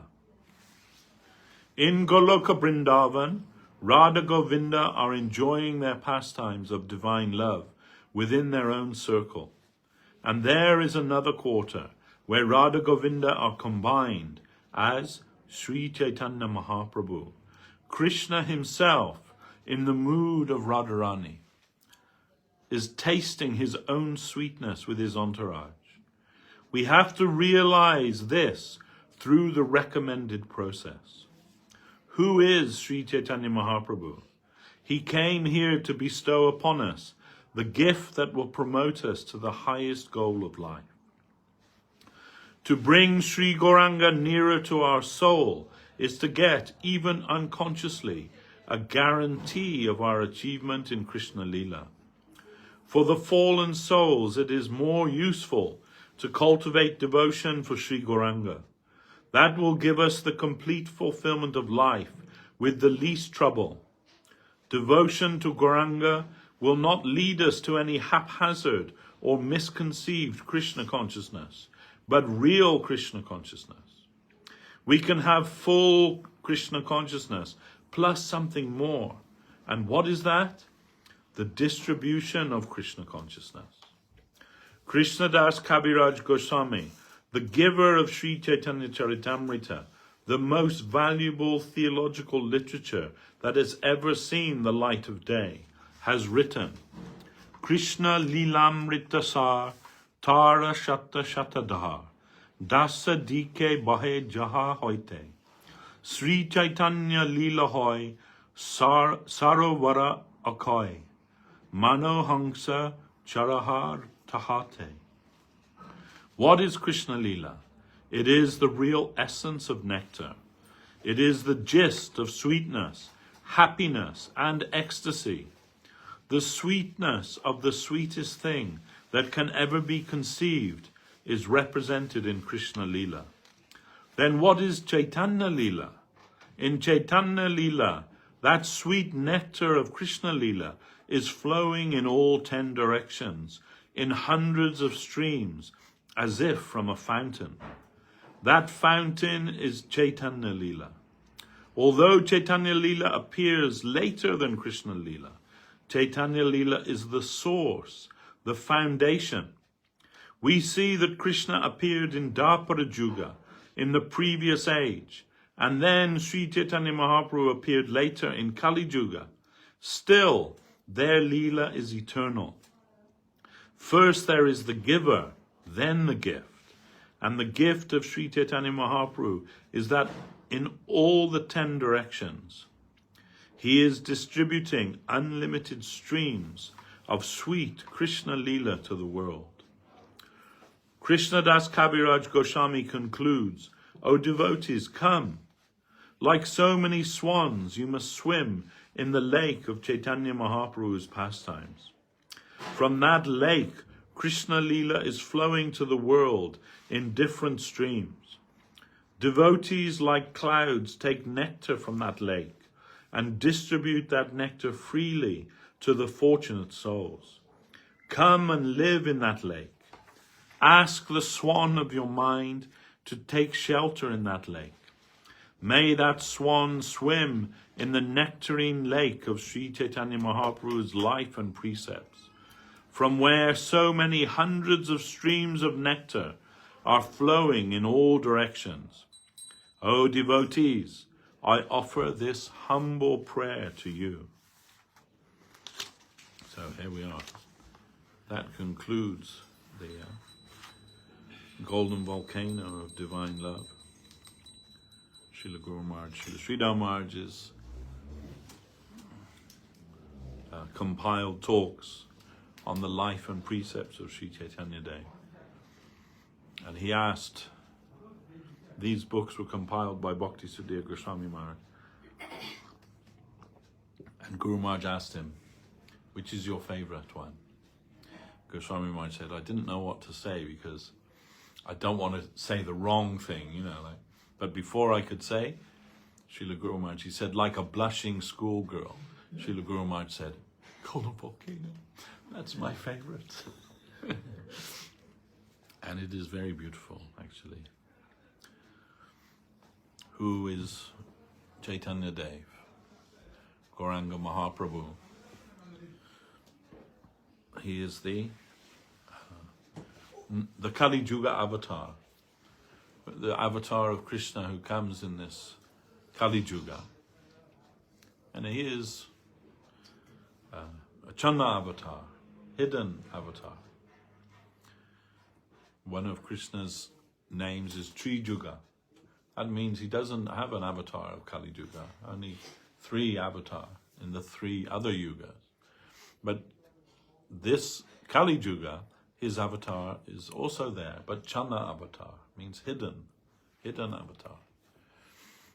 In Goloka Vrindavan, Radha Govinda are enjoying their pastimes of divine love within their own circle. And there is another quarter where Radha Govinda are combined as Sri Chaitanya Mahaprabhu, Krishna himself in the mood of Radharani, is tasting his own sweetness with his entourage. We have to realize this through the recommended process. Who is Sri Chaitanya Mahaprabhu? He came here to bestow upon us the gift that will promote us to the highest goal of life. To bring Sri Gauranga nearer to our soul is to get, even unconsciously, a guarantee of our achievement in Krishna Lila. For the fallen souls, it is more useful to cultivate devotion for Sri Gauranga. That will give us the complete fulfillment of life with the least trouble. Devotion to Gauranga will not lead us to any haphazard or misconceived Krishna consciousness, but real Krishna consciousness. We can have full Krishna consciousness plus something more. And what is that? The distribution of Krishna consciousness. Krishnadas Kaviraj Goswami, the giver of Sri Chaitanya Charitamrita, the most valuable theological literature that has ever seen the light of day, has written, Krishna Lilamritasar Tara Shata Shatadhar Dasa Dike Bahe Jaha Hoite Sri Chaitanya Lila Hoy Sarovara Akoy Mano Hangsa Charahar Tahate. What is Krishna Lila? It is the real essence of nectar. It is the gist of sweetness, happiness, and ecstasy. The sweetness of the sweetest thing that can ever be conceived is represented in Krishna Lila. Then what is Chaitanya Lila? In Chaitanya Lila, that sweet nectar of Krishna Lila is flowing in all 10 directions, in hundreds of streams, as if from a fountain. That fountain is Chaitanya Lila. Although Chaitanya Lila appears later than Krishna Lila, Chaitanya Lila is the source, the foundation. We see that Krishna appeared in Dwapara Yuga, in the previous age, and then Sri Chaitanya Mahaprabhu appeared later in Kali Yuga. Still, their Leela is eternal. First there is the giver, then the gift. And the gift of Sri Chaitanya Mahaprabhu is that in all the 10 directions, he is distributing unlimited streams of sweet Krishna Leela to the world. Krishnadas Kaviraj Goswami concludes, O devotees, come. Like so many swans, you must swim in the lake of Chaitanya Mahaprabhu's pastimes. From that lake, Krishna Leela is flowing to the world in different streams. Devotees like clouds take nectar from that lake and distribute that nectar freely to the fortunate souls. Come and live in that lake. Ask the swan of your mind to take shelter in that lake. May that swan swim in the nectarine lake of Sri Chaitanya Mahaprabhu's life and precepts, from where so many hundreds of streams of nectar are flowing in all directions. O devotees, I offer this humble prayer to you. So here we are. That concludes the golden volcano of divine love. Srila Guru Maharaj, Srila Sridhar Maharaj's compiled talks on the life and precepts of Sri Chaitanya Day. And he asked, these books were compiled by Bhakti Sriddhar Goswami Maharaj. And Guru Maharaj asked him, which is your favorite one? Goswami Maharaj said, I didn't know what to say because I don't want to say the wrong thing, but before I could say, Srila Guru Maharaj, he said, like a blushing schoolgirl, Srila Guru Maharaj said, Golden Volcano, that's my favorite. And it is very beautiful, actually. Who is Chaitanya Dev? Gauranga Mahaprabhu. He is the Kali Yuga avatar, the avatar of Krishna who comes in this Kali Yuga. And he is a Channa avatar, hidden avatar. One of Krishna's names is Tri Yuga. That means he doesn't have an avatar of Kali Yuga, only 3 avatar in the 3 other yugas. But this Kali Yuga, his avatar is also there, but Channa avatar means hidden avatar.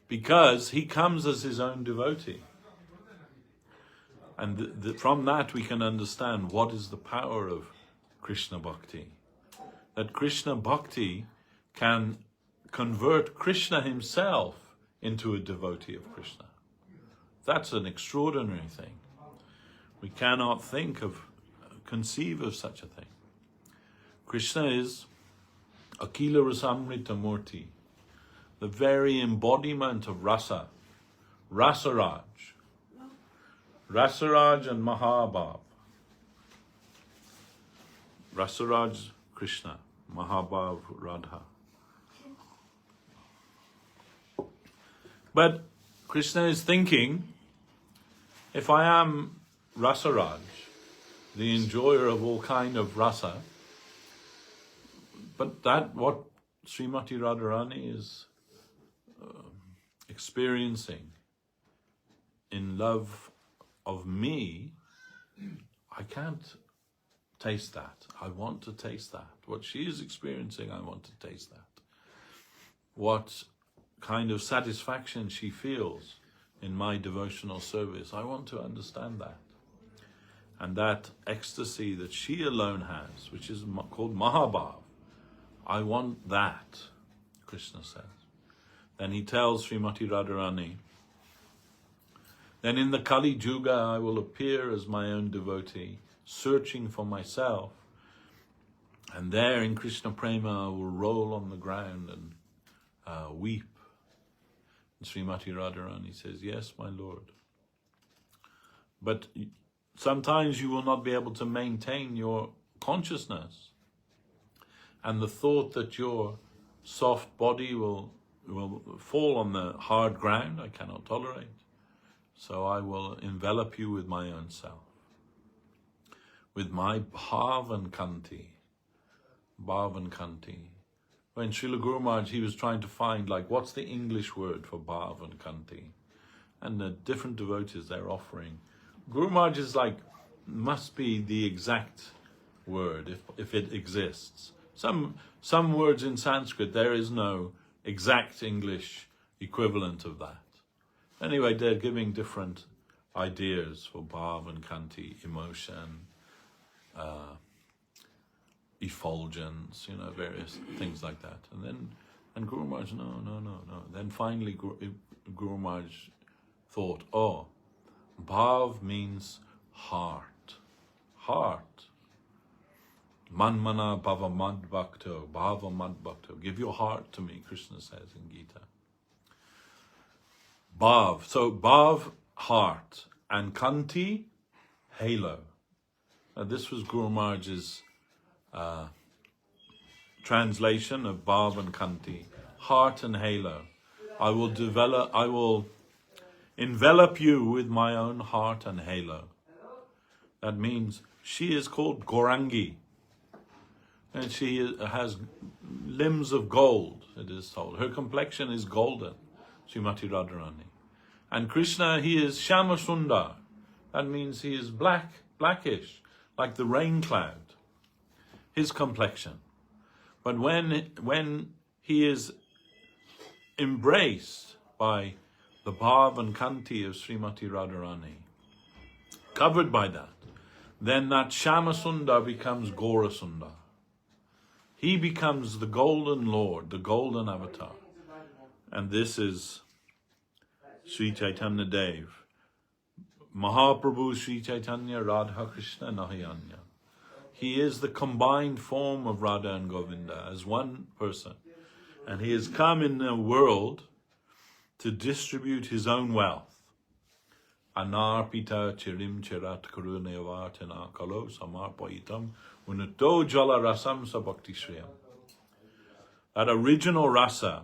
Because he comes as his own devotee. And from that we can understand what is the power of Krishna Bhakti. That Krishna Bhakti can convert Krishna himself into a devotee of Krishna. That's an extraordinary thing. We cannot conceive of such a thing. Krishna is Akila Rasamrita Murti, the very embodiment of rasa, Rasaraj. Rasaraj and Mahabhav. Rasaraj Krishna, Mahabhav Radha. But Krishna is thinking, if I am Rasaraj, the enjoyer of all kind of rasa, but that what Srimati Radharani is experiencing in love of me, I can't taste that. I want to taste that. What she is experiencing, I want to taste that. What kind of satisfaction she feels in my devotional service, I want to understand that. And that ecstasy that she alone has, which is called Mahabhav, I want that, Krishna says. Then he tells Srimati Radharani, then in the Kali Yuga I will appear as my own devotee, searching for myself. And there in Krishna Prema I will roll on the ground and weep. And Srimati Radharani says, yes, my Lord. But sometimes you will not be able to maintain your consciousness. And the thought that your soft body will fall on the hard ground, I cannot tolerate. So I will envelop you with my own self. With my bhav and kanti. Bhav and kanti. When Srila Guru Maharaj, he was trying to find, what's the English word for bhav and kanti? And the different devotees they're offering. Guru Maharaj is must be the exact word, if it exists. Some words in Sanskrit, there is no exact English equivalent of that. Anyway, they're giving different ideas for bhav and kanti, emotion, effulgence, various things like that. And Guru Maharaj, no. Then finally Guru Maharaj thought, bhav means heart. Heart. Manmana bhava mad bhakto, bhava mad bhakto. Give your heart to me, Krishna says in Gita. Bhav. So bhav, heart. And kanti, halo. Now this was Guru Maharaj's translation of bhav and kanti. Heart and halo. I will envelop you with my own heart and halo. That means she is called Gaurangi. And she has limbs of gold, it is told. Her complexion is golden, Srimati Radharani. And Krishna, he is Shama Sundar. That means he is blackish, like the rain cloud. His complexion. But when he is embraced by the bhav and kanti of Srimati Radharani, covered by that, then that Shyamasundar becomes Gaurasundar. He becomes the golden Lord, the golden avatar. And this is Sri Chaitanya Dev. Mahaprabhu Sri Chaitanya Radha Krishna Nahayanya. He is the combined form of Radha and Govinda as one person. And he has come in the world to distribute his own wealth. Anarpita chirim chirat karunevartana kalo samarpaitam unato jala rasam sabhakti shriyam. That original rasa,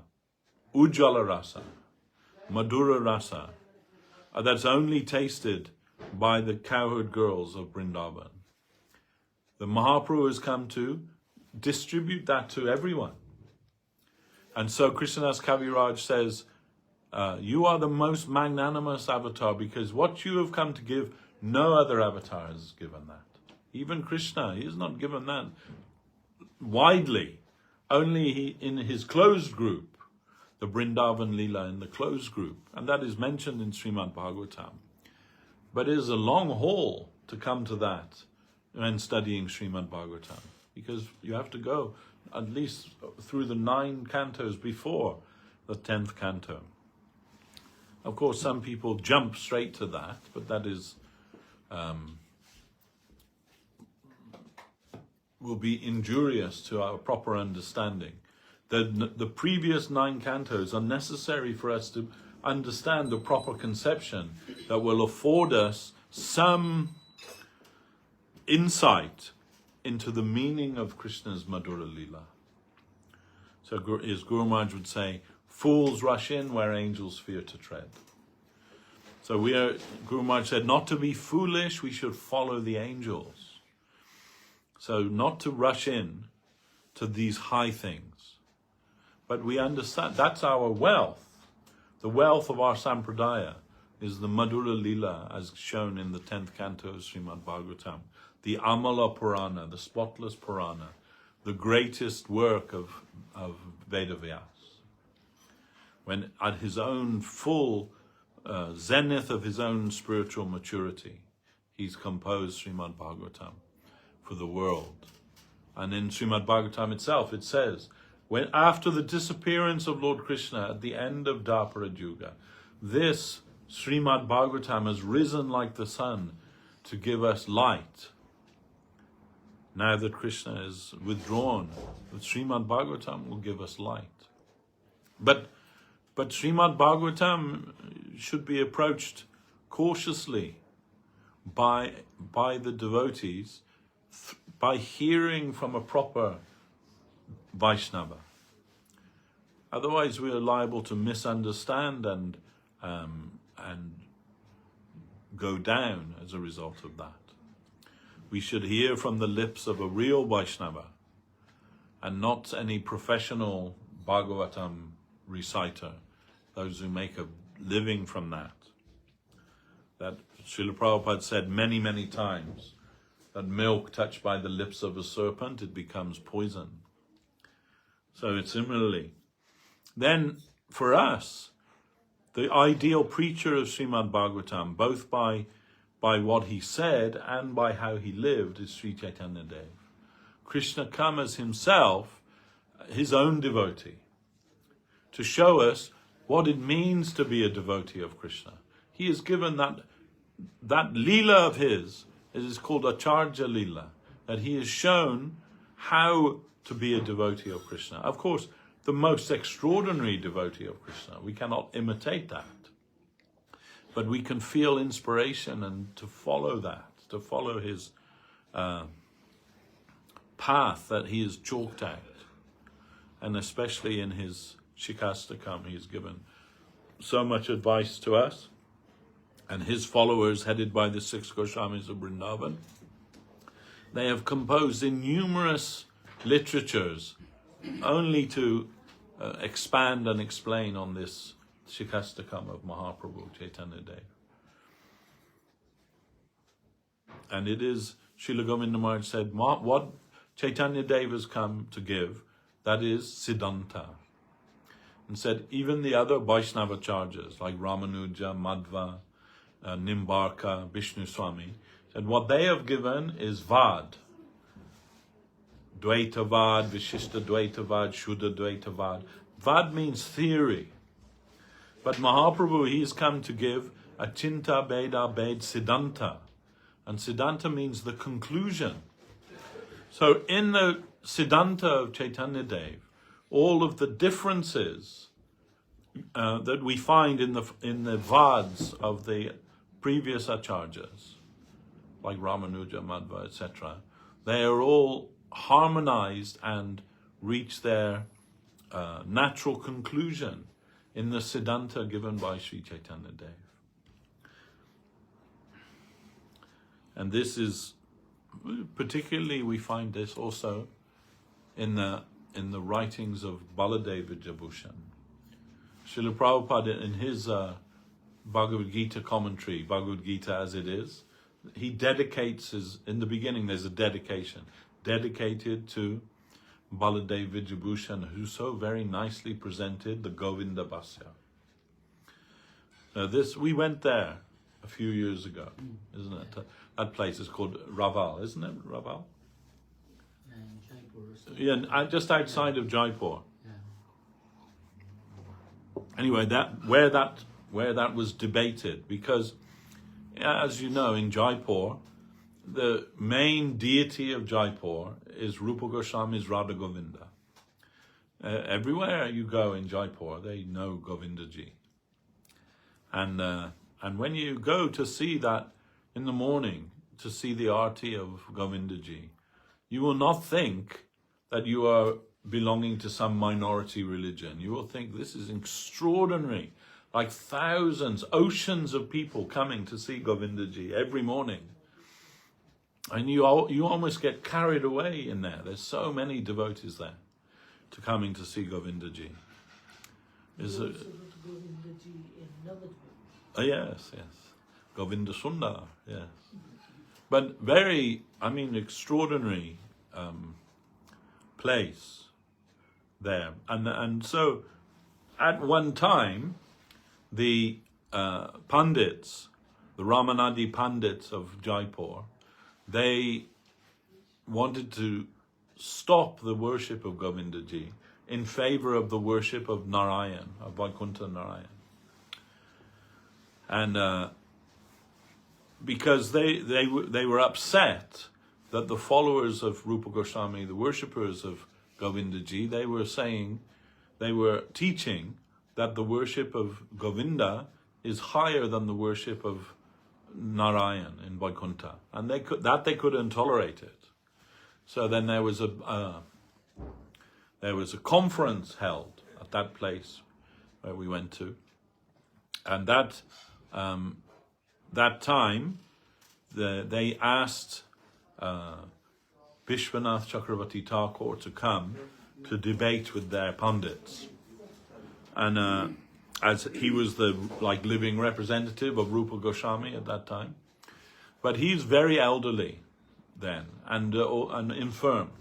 ujjala rasa, madhura rasa, that's only tasted by the cowherd girls of Vrindavan. The Mahaprabhu has come to distribute that to everyone. And so Krishnadas Kaviraj says, you are the most magnanimous avatar, because what you have come to give, no other avatar has given that. Even Krishna, he has not given that widely. Only in his closed group, the Vrindavan Leela in the closed group, and that is mentioned in Srimad Bhagavatam. But it is a long haul to come to that when studying Srimad Bhagavatam, because you have to go at least through the 9 cantos before the 10th canto. Of course, some people jump straight to that, but that is will be injurious to our proper understanding. The previous 9 cantos are necessary for us to understand the proper conception that will afford us some insight into the meaning of Krishna's Madhura Leela. So as Guru Maharaj would say, fools rush in where angels fear to tread. So Guru Maharaj said, not to be foolish, we should follow the angels. So not to rush in to these high things. But we understand that's our wealth. The wealth of our Sampradaya is the Madhura Leela as shown in the 10th canto of Srimad Bhagavatam. The Amala Purana, the spotless Purana, the greatest work of Vedavyas. When at his own full zenith of his own spiritual maturity, he's composed Srimad Bhagavatam for the world. And in Srimad Bhagavatam itself, it says, when after the disappearance of Lord Krishna at the end of Dwapara Yuga, this Srimad Bhagavatam has risen like the sun to give us light. Now that Krishna is withdrawn, the Srimad Bhagavatam will give us light. But Srimad Bhagavatam should be approached cautiously by the devotees, by hearing from a proper Vaishnava. Otherwise, we are liable to misunderstand and go down as a result of that. We should hear from the lips of a real Vaishnava and not any professional Bhagavatam reciter, those who make a living from that. That Srila Prabhupada said many, many times that milk touched by the lips of a serpent, it becomes poison. So it's similarly. Then for us, the ideal preacher of Srimad Bhagavatam, both by what he said and by how he lived, is Sri Chaitanya Dev. Krishna come as himself, his own devotee, to show us what it means to be a devotee of Krishna. He has given that Leela of his, it is called Acharya Leela, that he has shown how to be a devotee of Krishna. Of course, the most extraordinary devotee of Krishna, we cannot imitate that. But we can feel inspiration and to follow that, to follow his path that he has chalked out. And especially in his Shikastakam, he has given so much advice to us. And his followers, headed by the 6 Goswamis of Vrindavan, they have composed innumerous literatures only to expand and explain on this Shikastakam of Mahaprabhu, Chaitanya Dev. And it is, Srila Govinda Maharaj said, what Chaitanya Dev has come to give that is Siddhanta. And said even the other Vaishnava charges like Ramanuja, Madhva, Nimbarka, Vishnu Swami, said what they have given is Vad. Dvaitavad, Vishishta Dvaitavad, Shuddha Dvaitavad. Vad means theory. But Mahaprabhu, he's come to give Achinta Beda Bed Siddhanta. And Siddhanta means the conclusion. So in the Siddhanta of Chaitanya Dev, all of the differences that we find in the Vads of the previous acharyas, like Ramanuja, Madhva, etc., they are all harmonized and reach their natural conclusion in the Siddhanta given by Sri Chaitanya Dev. And this is, particularly we find this also in the writings of Baladev Vidyabhushan. Srila Prabhupada in his Bhagavad Gita commentary, Bhagavad Gita as it is, he dedicates in the beginning there's a dedication, dedicated to Baladev Vidyabhushan, who so very nicely presented the Govinda Bhasya. Now we went there a few years ago, isn't it? That place is called Raval, isn't it? Raval? Yeah, just outside of Jaipur. Anyway, where that was debated, because as you know, in Jaipur, the main deity of Jaipur is Rupa Goswami's Radha Govinda. Everywhere you go in Jaipur, they know Govinda Ji. And when you go to see that in the morning, to see the arti of Govinda Ji, you will not think that you are belonging to some minority religion. You will think this is extraordinary, like thousands, oceans of people coming to see Govinda Ji every morning. And you almost get carried away in there. There's so many devotees there to coming to see Govinda Ji. Govinda Ji in Navadvip. Yes. Govinda Sundar, yes. But very, extraordinary place there. And so at one time, the Pandits, the Ramanadi Pandits of Jaipur, they wanted to stop the worship of Govinda Ji in favor of the worship of Narayan, of Vaikuntha Narayan. And because they were upset that the followers of Rupa Goswami, the worshippers of Govinda Ji, they were teaching that the worship of Govinda is higher than the worship of Narayan in Vaikuntha, and they couldn't tolerate it. So then there was a conference held at that place where we went to, and that time they asked Vishwanath Chakravarti Thakur to come to debate with their pundits, and as he was the living representative of Rupa Goswami at that time, but he's very elderly then and infirm.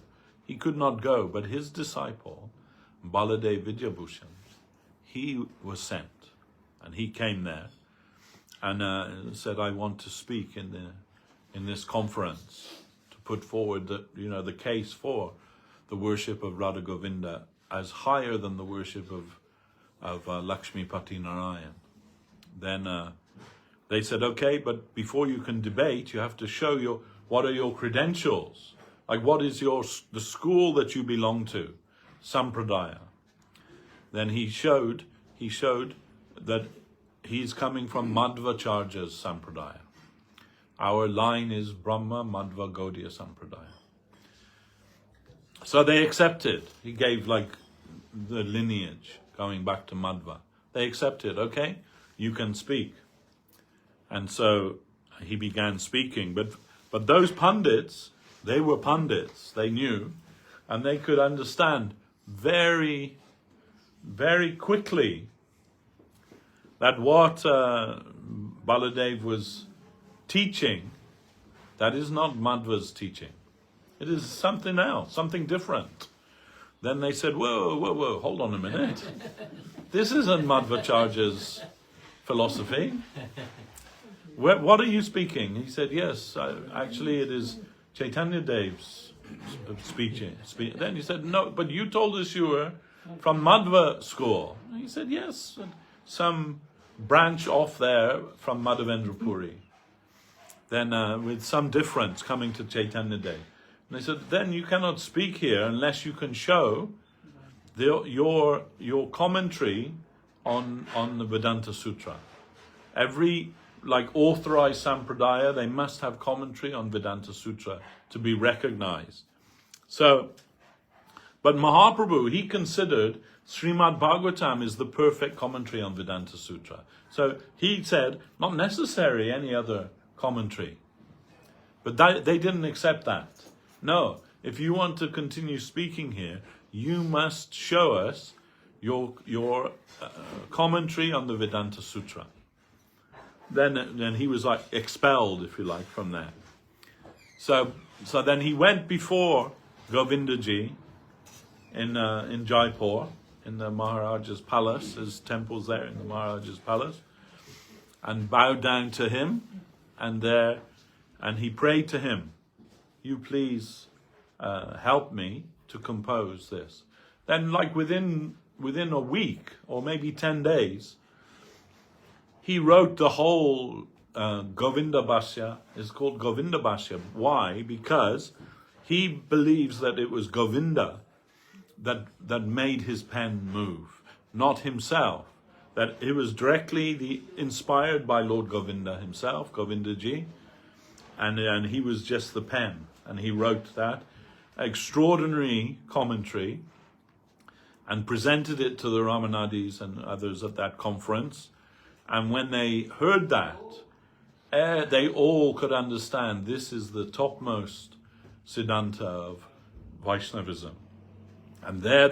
He could not go, but his disciple Baladev Vidyabhushan, he was sent, and he came there and said, "I want to speak in this conference to put forward the case for the worship of Radha Govinda as higher than the worship of Lakshmi Pati Narayan." Then they said, "Okay, but before you can debate, you have to show what are your credentials, like what is the school that you belong to, Sampradaya." Then he showed that he's coming from Madhvacharya's Sampradaya. Our line is Brahma Madhva Gaudiya Sampradaya. So they accepted. He gave the lineage going back to Madhva. They accepted, okay, you can speak. And so he began speaking. But those pundits, they were pundits, they knew, and they could understand very, very quickly that what Baladev was teaching, that is not Madhva's teaching. It is something else, something different. Then they said, whoa, hold on a minute. This isn't Madhvacharya's philosophy. What are you speaking? He said, yes, actually it is Chaitanya Dev's speaking. Then he said, no, but you told us you were from Madhva school. And he said, yes, some branch off there from Madhavendra Puri. Then with some difference coming to Chaitanya Dev. And they said, then you cannot speak here unless you can show your commentary on the Vedanta Sutra. Every authorized sampradaya, they must have commentary on Vedanta Sutra to be recognized. So, but Mahaprabhu, he considered Srimad Bhagavatam is the perfect commentary on Vedanta Sutra. So he said, not necessary any other commentary. But they didn't accept that. No, if you want to continue speaking here, you must show us your commentary on the Vedanta Sutra. Then he was expelled, if you like, from there. So then he went before Govindaji in Jaipur, in the Maharaj's palace. His temple's there in the Maharaj's palace, and bowed down to him, and he prayed to him, you please help me to compose this. Then within a week or maybe 10 days, he wrote the whole Govinda Bhashya. It's called Govinda Bhashya. Why? Because he believes that it was Govinda that made his pen move, not himself. That it was directly inspired by Lord Govinda himself, Govindaji, and he was just the pen. And he wrote that extraordinary commentary and presented it to the Ramanadis and others at that conference. And when they heard that, they all could understand this is the topmost Siddhanta of Vaishnavism. And there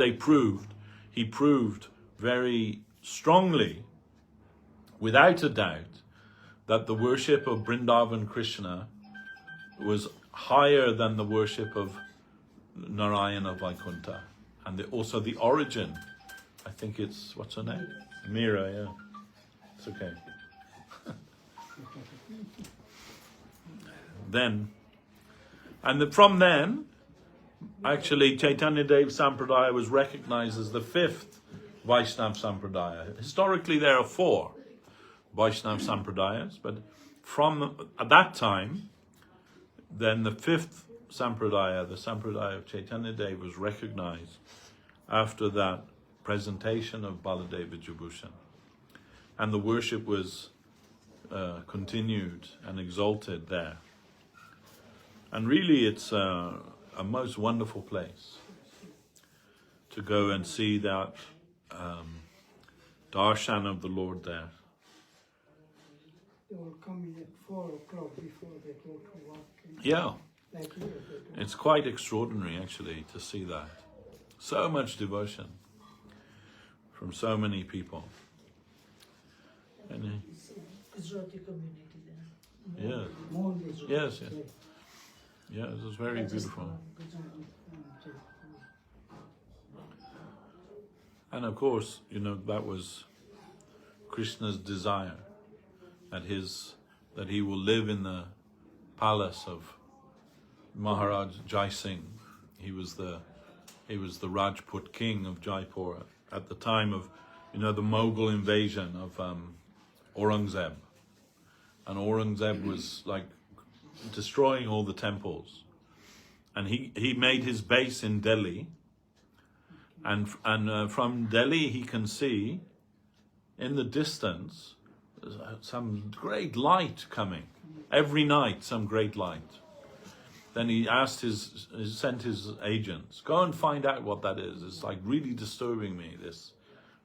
he proved very strongly, without a doubt, that the worship of Vrindavan Krishna was higher than the worship of Narayana Vaikuntha. And also the origin, I think it's, what's her name? Meera, yeah. It's okay. From then, actually Chaitanya Dev Sampradaya was recognized as the 5th Vaishnav Sampradaya. Historically there are 4 Vaishnav Sampradayas, but from at that time, then the 5th Sampradaya, the Sampradaya of Chaitanya Dev, was recognized after that presentation of Baladeva Vijayabhushan. And the worship was continued and exalted there. And really it's a most wonderful place to go and see that darshan of the Lord there. They were coming at 4 o'clock before they go to work. Yeah. Like here, they do. It's quite extraordinary actually to see that. So much devotion from so many people. And, Gujarati community there. yeah. More Israel. Yes, yes. Yeah, it was very beautiful. And of course, that was Krishna's desire, that he will live in the palace of Maharaj Jai Singh. He was the Rajput king of Jaipur at the time of, the Mughal invasion of Aurangzeb. And Aurangzeb was destroying all the temples. And he made his base in Delhi. And from Delhi he can see in the distance some great light coming. Every night some great light. Then he sent his agents, go and find out what that is. It's really disturbing me, this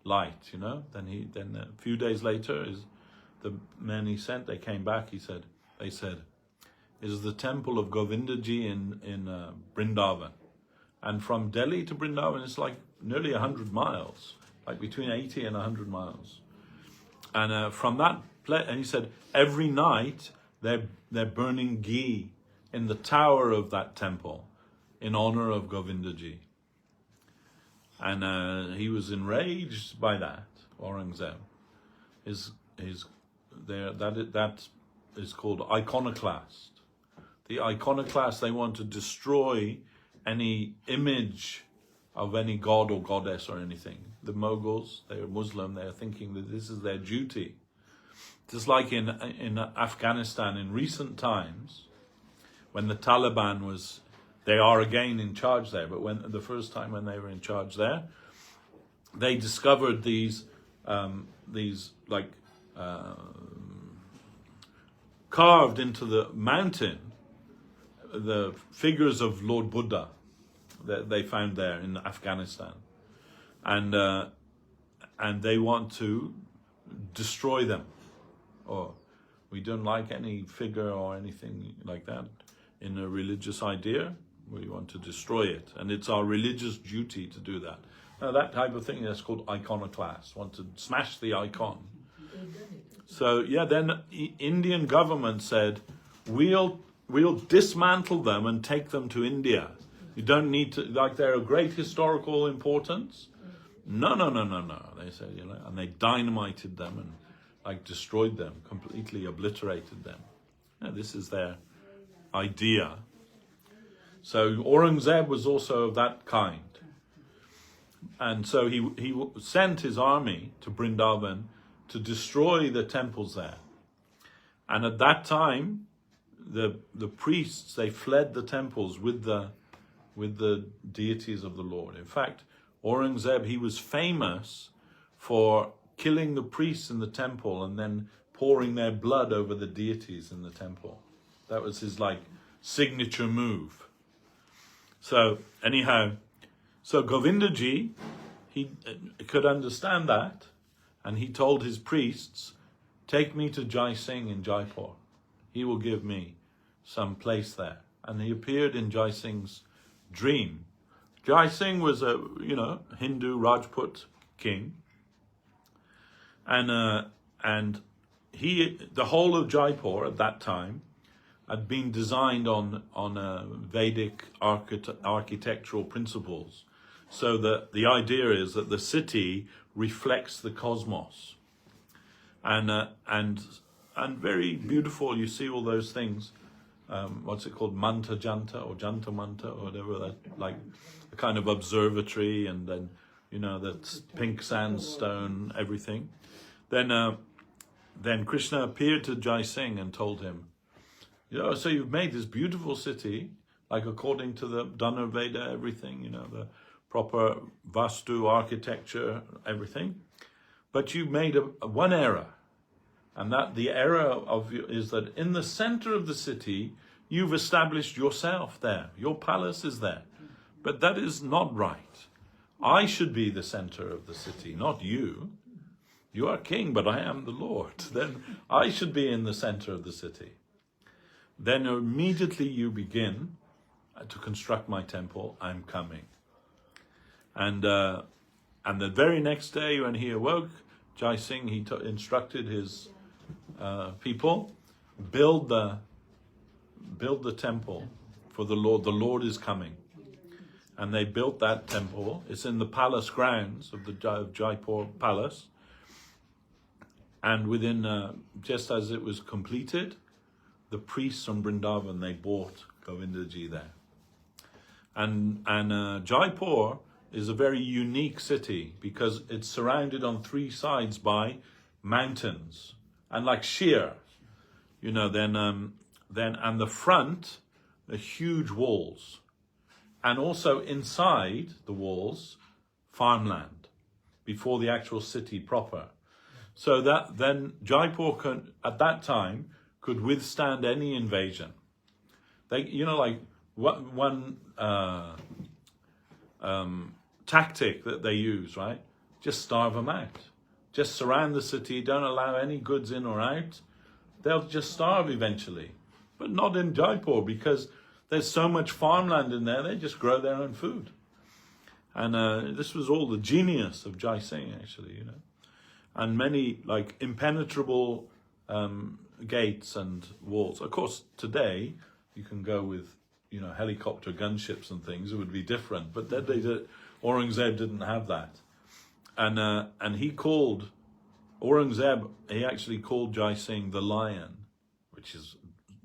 light, Then a few days later, the men he sent, they came back, they said, it is the temple of Govindaji in Vrindavan. And from Delhi to Vrindavan, it's nearly 100 miles, between 80 and 100 miles. And from that place, and he said, every night they're burning ghee in the tower of that temple in honor of Govindaji. And he was enraged by that, Aurangzeb. That is called iconoclast. The iconoclast, they want to destroy any image of any god or goddess or anything. The Mughals, they're Muslim, they're thinking that this is their duty. Just like in Afghanistan in recent times, when the Taliban they are again in charge there, but when the first time when they were in charge there, they discovered these carved into the mountain, the figures of Lord Buddha that they found there in Afghanistan, and they want to destroy them. Or we don't like any figure or anything like that in a religious idea. We want to destroy it, and it's our religious duty to do that. Now that type of thing, that's called iconoclast. Want to smash the icon. So yeah, then Indian government said, we'll dismantle them and take them to India. You don't need to, like, they're of great historical importance. No. They said, and they dynamited them and destroyed them, completely obliterated them. Now, this is their idea. So Aurangzeb was also of that kind. And so he sent his army to Vrindavan to destroy the temples there. And at that time, the priests, they fled the temples with the deities of the Lord. In fact, Aurangzeb, he was famous for killing the priests in the temple and then pouring their blood over the deities in the temple. That was his signature move. So anyhow, so Govindaji, he could understand that, and he told his priests, take me to Jai Singh in Jaipur. He will give me some place there. And he appeared in Jai Singh's dream. Jai Singh was a, Hindu Rajput king. And the whole of Jaipur at that time had been designed on Vedic architectural principles. So that the idea is that the city reflects the cosmos. And very beautiful, you see all those things. What's it called? Manta Janta or Janta Manta or whatever, that a kind of observatory, and then, that pink sandstone, everything. Then Krishna appeared to Jai Singh and told him, so you've made this beautiful city, according to the Dhanurveda, everything, the proper Vastu architecture, everything. But you made one error. And that the error is that in the center of the city, you've established yourself there. Your palace is there. But that is not right. I should be the center of the city, not you. You are king, but I am the Lord. Then I should be in the center of the city. Then immediately you begin to construct my temple. I'm coming. And the very next day when he awoke, Jai Singh, he instructed his people, build the temple for the Lord. The Lord is coming. And they built that temple. It's in the palace grounds of the Jaipur palace. And within, just as it was completed, the priests from Vrindavan, they bought Govindaji there. And Jaipur is a very unique city because it's surrounded on three sides by mountains and sheer, then and the front are huge walls, and also inside the walls, farmland before the actual city proper. So that then Jaipur at that time could withstand any invasion. They, one tactic that they use, right? Just starve them out. Just surround the city, don't allow any goods in or out. They'll just starve eventually. But not in Jaipur, because there's so much farmland in there, they just grow their own food. And this was all the genius of Jai Singh, actually, And many, impenetrable gates and walls. Of course, today, you can go with, helicopter gunships and things, it would be different. But then Aurangzeb didn't have that. And he called, Aurangzeb, he actually called Jai Singh the lion, which is,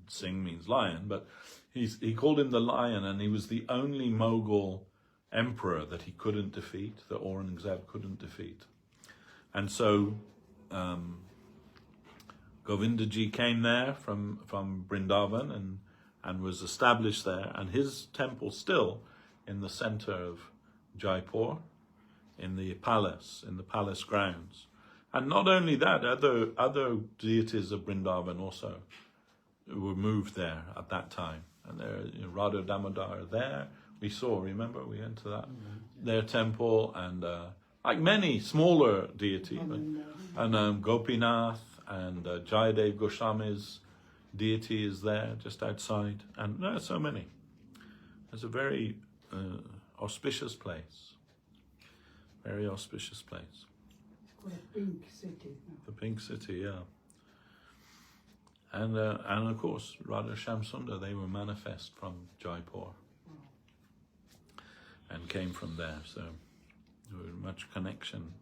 Singh means lion, but he called him the lion, and he was the only Mughal emperor that he couldn't defeat, that Aurangzeb couldn't defeat. And so Govindaji came there from Vrindavan and was established there, and his temple still in the center of Jaipur, in the palace grounds. And not only that, other deities of Vrindavan also were moved there at that time. And there, Radha Damodar there, we saw, remember, we went to that, their temple, and like many smaller deities, and Gopinath, and Jayadev Goswami's deity is there, just outside, and there are so many. It's a very auspicious place. Very auspicious place. For a pink city. The Pink City, yeah. And of course, Radha Shamsundar, they were manifest from Jaipur and came from there. So there was much connection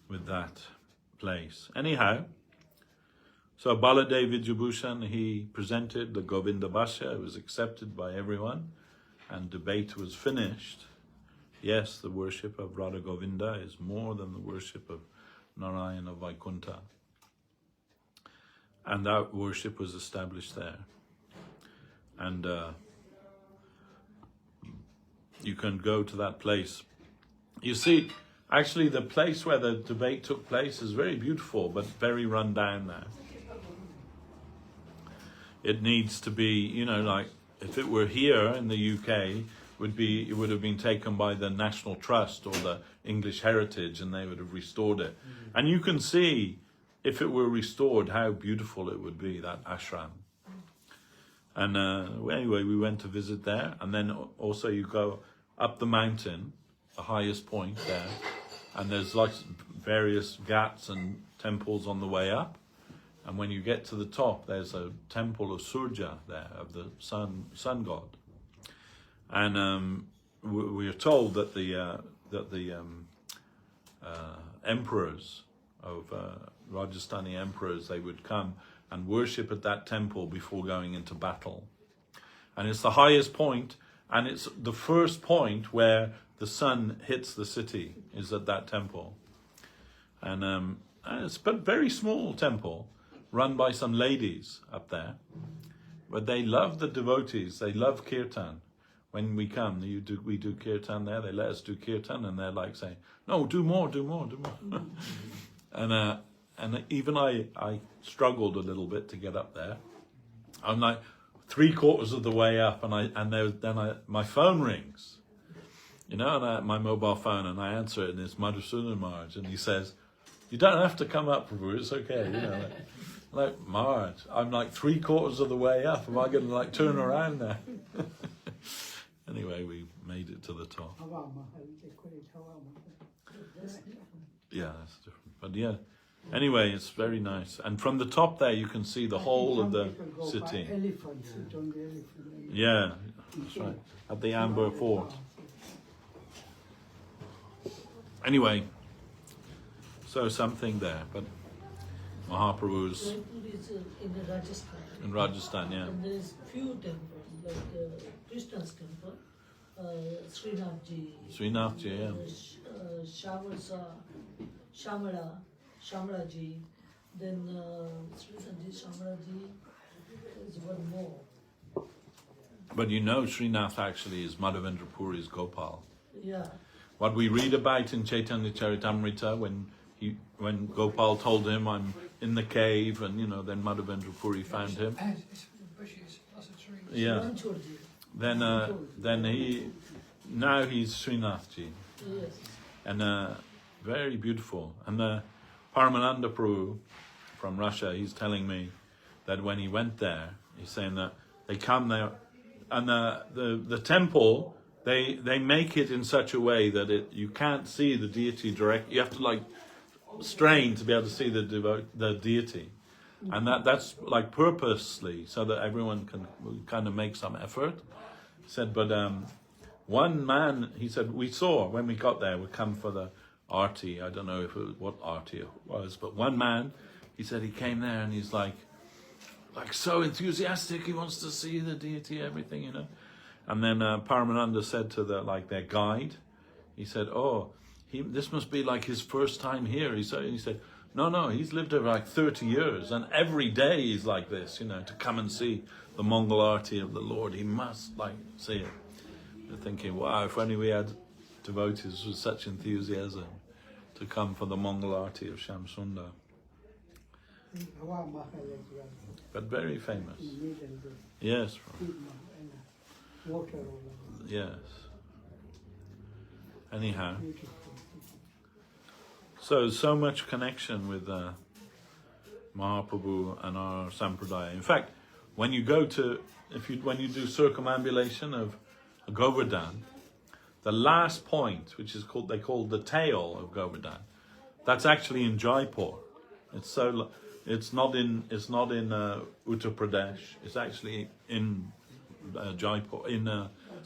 with that place. Anyhow, so Baladev Vijayabhushan, he presented the Govinda Bhashya. It was accepted by everyone, and debate was finished. Yes, the worship of Radha Govinda is more than the worship of Narayana Vaikuntha. And that worship was established there. And you can go to that place. You see, actually the place where the debate took place is very beautiful, but very run down now. It needs to be, like if it were here in the UK, it would have been taken by the National Trust or the English Heritage, and they would have restored it. And you can see, if it were restored, how beautiful it would be, that ashram. And anyway, we went to visit there, and then also you go up the mountain, the highest point there, and there's like various ghats and temples on the way up. And when you get to the top, there's a temple of Surya there, of the sun god. And we are told that the emperors of Rajasthani emperors, they would come and worship at that temple before going into battle. And it's the highest point, and it's the first point where the sun hits the city, is at that temple. And it's a very small temple, run by some ladies up there. But they love the devotees, they love kirtan. When we come, we do kirtan there, they let us do kirtan, and they're like saying, no, do more. And even I struggled a little bit to get up there. I'm like 3/4 of the way up, and my phone rings, and my mobile phone, and I answer it, and it's Madhusudan Maharaj, and he says, you don't have to come up, Prabhu, it's okay, like Maharaj, I'm like 3/4 of the way up, am I going to turn around now? Anyway, we made it to the top. Yeah, that's different. But yeah, anyway, it's very nice. And from the top there, you can see the whole of the city. Yeah, that's right. At the Amber Fort. Anyway, so something there. But Mahaprabhu's Jaipur is in Rajasthan. in Rajasthan, yeah. And there is few temples, like Krishna's temple, Srinathji, yeah. Shamalaji, then Srinathji, Shamalaji, there's one more. But Srinath actually is Madhavendra Puri's Gopal. Yeah. What we read about in Chaitanya Charitamrita, when Gopal told him, I'm in the cave, and then Madhavendra Puri found him. Yeah. Then he's Srinathji. Yes. And very beautiful. And Paramananda Prabhu from Russia, he's telling me that when he went there, he's saying that they come there, and the temple, they make it in such a way that you can't see the deity direct. You have to strain to be able to see the deity, and that's purposely, so that everyone can kind of make some effort. He said, but one man, he said, we saw when we got there, we come for the arti. I don't know if it was, what arti it was, but one man, he said he came there and he's like so enthusiastic. He wants to see the deity, everything, you know. And then Paramananda said to their guide, he said, oh, this must be like his first time here. He said, no, he's lived there like 30 years, and every day he's like this, you know, to come and see the Mongol arti of the Lord. He must like see it. They're thinking, wow, if only we had devotees with such enthusiasm to come for the Mongol arti of Shyam Sundar. But very famous. Yes. Yes. Anyhow. So much connection with Mahaprabhu and our Sampradaya. In fact, when you go to, when you do circumambulation of Govardhan, the last point, which is called, they call the tail of Govardhan, that's actually in Jaipur. It's not in Uttar Pradesh. It's actually in Jaipur, in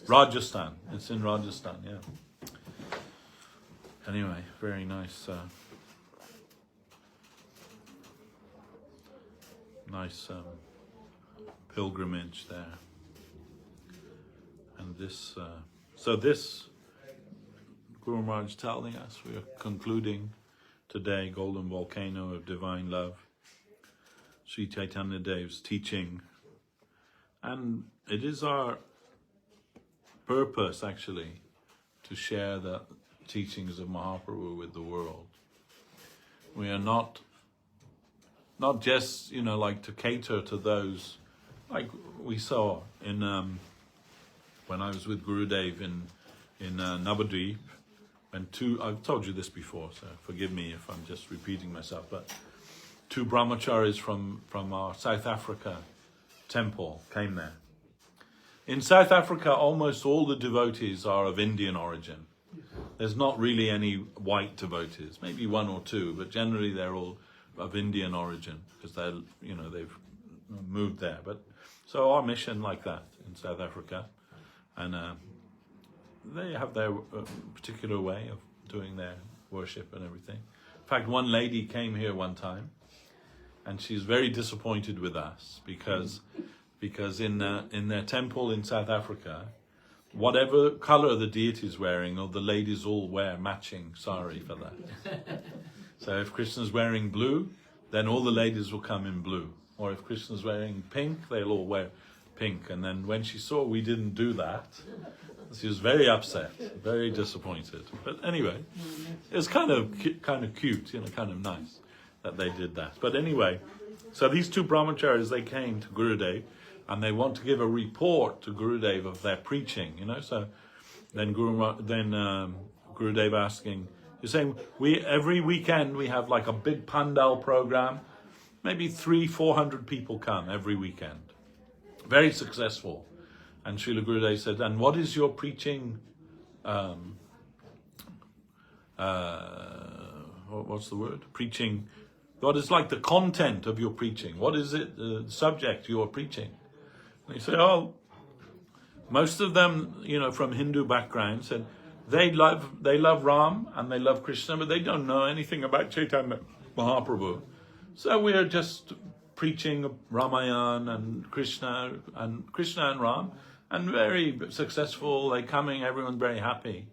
Rajasthan. It's in Rajasthan, yeah. Anyway, very nice, pilgrimage there. And this, Guru Maharaj telling us, we are concluding today Golden Volcano of Divine Love, Sri Chaitanya Dev's teaching. And it is our purpose, actually, to share the teachings of Mahaprabhu with the world. We are not just, like to cater to those, like we saw in when I was with Gurudev in Navadvip, and I've told you this before, so forgive me if I'm just repeating myself, but 2 brahmacharis from our South Africa temple came there. In South Africa, almost all the devotees are of Indian origin. There's not really any white devotees, maybe 1 or 2, but generally they're all of Indian origin because they've moved there. But so our mission like that in South Africa, and they have their particular way of doing their worship and everything. In fact, one lady came here one time, and she's very disappointed with us because in their temple in South Africa, whatever color the deity is wearing, or the ladies all wear matching sari for that. So if Krishna's wearing blue, then all the ladies will come in blue. Or if Krishna's wearing pink, they'll all wear pink. And then when she saw we didn't do that, she was very upset, very disappointed. But anyway, it's kind of cute, kind of nice that they did that. But anyway, so these 2 brahmacharis, they came to Gurudev, and they want to give a report to Gurudev of their preaching, So then Gurudev asking, he's saying, every weekend we have like a big pandal program, maybe 300-400 people come every weekend, very successful. And Srila Gurudev said, and what is your preaching? What's the word? Preaching. What is like the content of your preaching? What is it? The subject you are preaching? And he said, oh, most of them, from Hindu background, said they love Ram and they love Krishna, but they don't know anything about Chaitanya Mahaprabhu. So we are just preaching Ramayana and Krishna and Ram, and very successful. They're coming, everyone's very happy.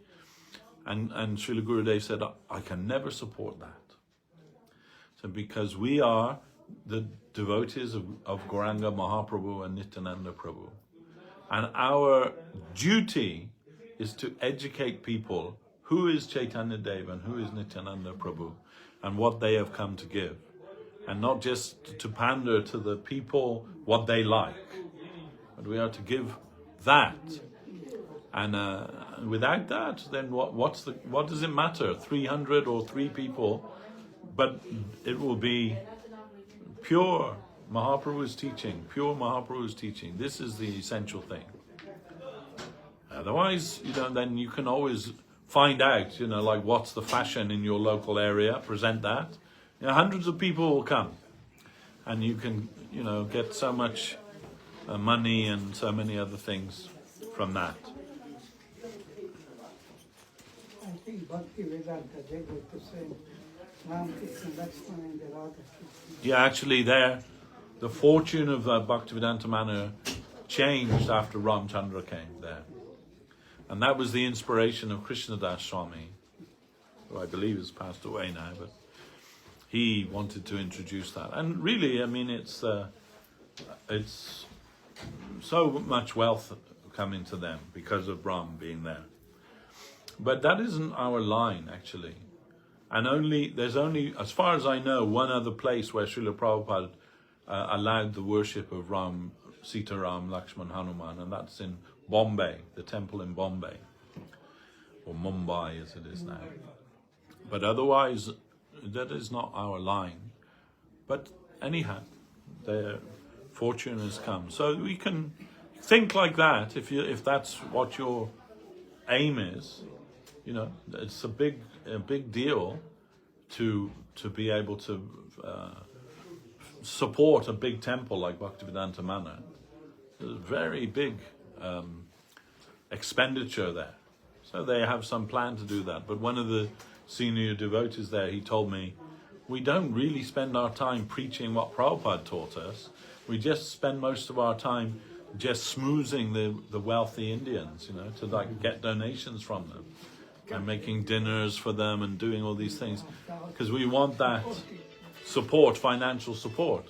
And Srila Gurudev said, I can never support that. So because we are the devotees of Gauranga Mahaprabhu and Nityananda Prabhu. And our duty is to educate people who is Chaitanya Dev and who is Nityananda Prabhu and what they have come to give. And not just to pander to the people what they like, but we are to give that. And without that, then what does it matter? 300 or 3 people, but it will be pure Mahaprabhu's teaching, pure Mahaprabhu's teaching. This is the essential thing. Otherwise, then you can always find out, like what's the fashion in your local area, present that. Hundreds of people will come, and you can, get so much money and so many other things from that. Bhakti Vedanta, they go to say Ram Krishna, Lakshmana, and the Radha Krishna. Yeah, actually, the fortune of Bhaktivedanta Manor changed after Ramchandra came there. And that was the inspiration of Krishnadas Swami, who I believe has passed away now, but he wanted to introduce that. And really, I mean, it's so much wealth coming to them because of Ram being there. But that isn't our line, actually. And there's only, as far as I know, one other place where Srila Prabhupada allowed the worship of Ram, Sita Ram, Lakshman, Hanuman, and that's in Bombay, the temple in Bombay, or Mumbai as it is now. But otherwise, that is not our line. But anyhow, their fortune has come. So we can think like that if that's what your aim is. You know, it's a big deal to be able to support a big temple like Bhaktivedanta Manor. There's a very big expenditure there. So they have some plan to do that. But one of the senior devotees there, he told me, we don't really spend our time preaching what Prabhupada taught us. We just spend most of our time just smoozing the wealthy Indians, you know, to like get donations from them and making dinners for them and doing all these things because we want that support, financial support.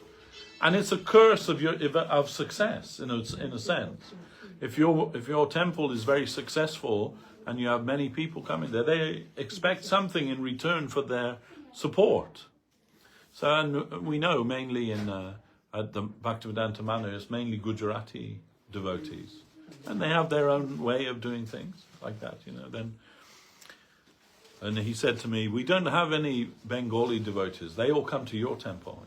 And it's a curse of success in a sense. If your temple is very successful and you have many people coming there, they expect something in return for their support. So, and we know mainly at the Bhaktivedanta Manor, it's mainly Gujarati devotees, and they have their own way of doing things like that, you know. And he said to me, we don't have any Bengali devotees. They all come to your temple.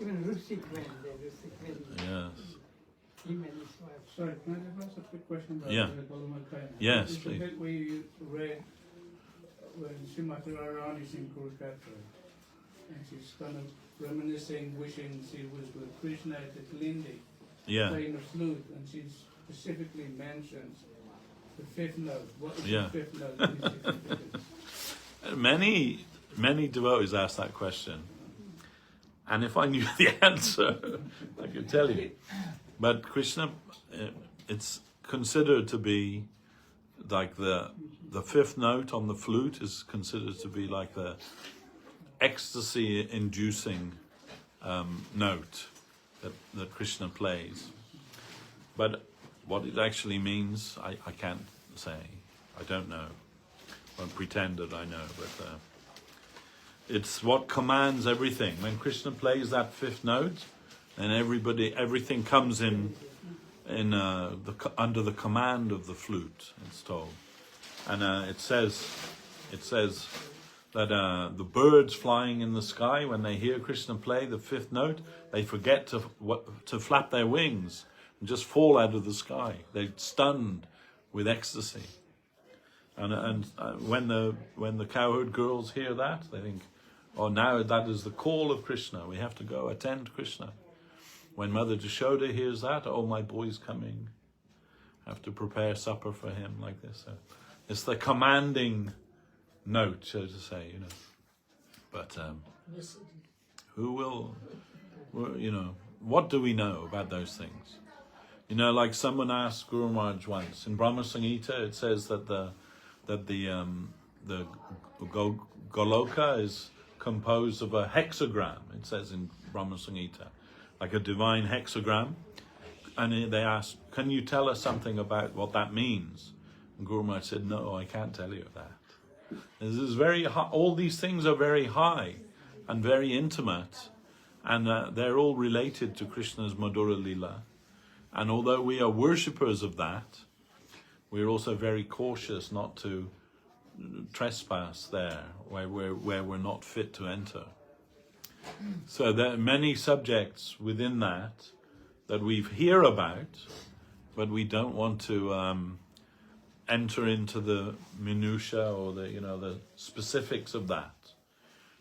Even Rustic men, Yes. him and his wife. Sorry, can I just ask a quick question about Yeah. Volcano? Yes, It's the please. bit where you read when Srimati Radharani is in Kolkata, and she's kind of reminiscing, wishing she was with Krishna at the Kalindi, Yeah. playing the flute, and she specifically mentions the fifth note. What is Yeah. the fifth note? Any significance? Many devotees ask that question. And if I knew the answer, I could tell you. But Krishna, it's considered to be like the fifth note on the flute is considered to be like the ecstasy-inducing note that Krishna plays. But what it actually means, I can't say. I don't know. I won't pretend that I know, but it's what commands everything. When Krishna plays that fifth note, then everything comes in under the command of the flute. It's told, and it says that the birds flying in the sky, when they hear Krishna play the fifth note, they forget to flap their wings and just fall out of the sky. They're stunned with ecstasy. And when the cowherd girls hear that, they think, oh, now that is the call of Krishna. We have to go attend Krishna. When Mother Jashoda hears that, oh, my boy's coming. I have to prepare supper for him, like this. So it's the commanding note, so to say, you know. But who will, you know, what do we know about those things? You know, like someone asked Guru Maharaj once, in Brahma Samhita, it says that the Goloka is composed of a hexagram. It says in Brahma Samhita, like a divine hexagram. And they asked, can you tell us something about what that means? And Guru Maharaj said, no, I can't tell you that. This is very high. All these things are very high and very intimate, and they're all related to Krishna's Madhura Lila. And although we are worshippers of that, we're also very cautious not to trespass there where we're not fit to enter. So there are many subjects within that we hear about, but we don't want to enter into the minutiae or the specifics of that,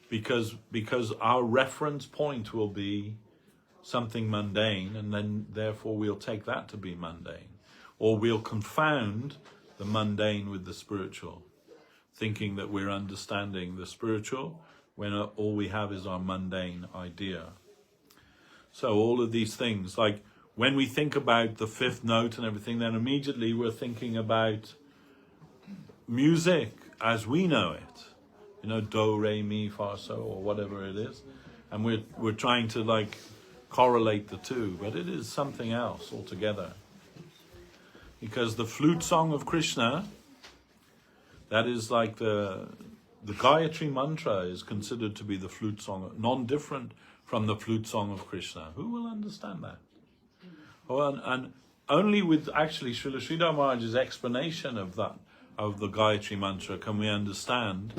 because our reference point will be something mundane, and then therefore we'll take that to be mundane. or we'll confound the mundane with the spiritual, thinking that we're understanding the spiritual when all we have is our mundane idea. So all of these things, like when we think about the fifth note and everything, then immediately we're thinking about music as we know it. You know, do, re, mi, fa, so, or whatever it is. And we're trying to like correlate the two, but it is something else altogether. Because the flute song of Krishna, that is like the Gayatri mantra is considered to be the flute song, non-different from the flute song of Krishna. Who will understand that? Oh, and only with actually Srila Sridhar Maharaj's explanation of that, of the Gayatri mantra, can we understand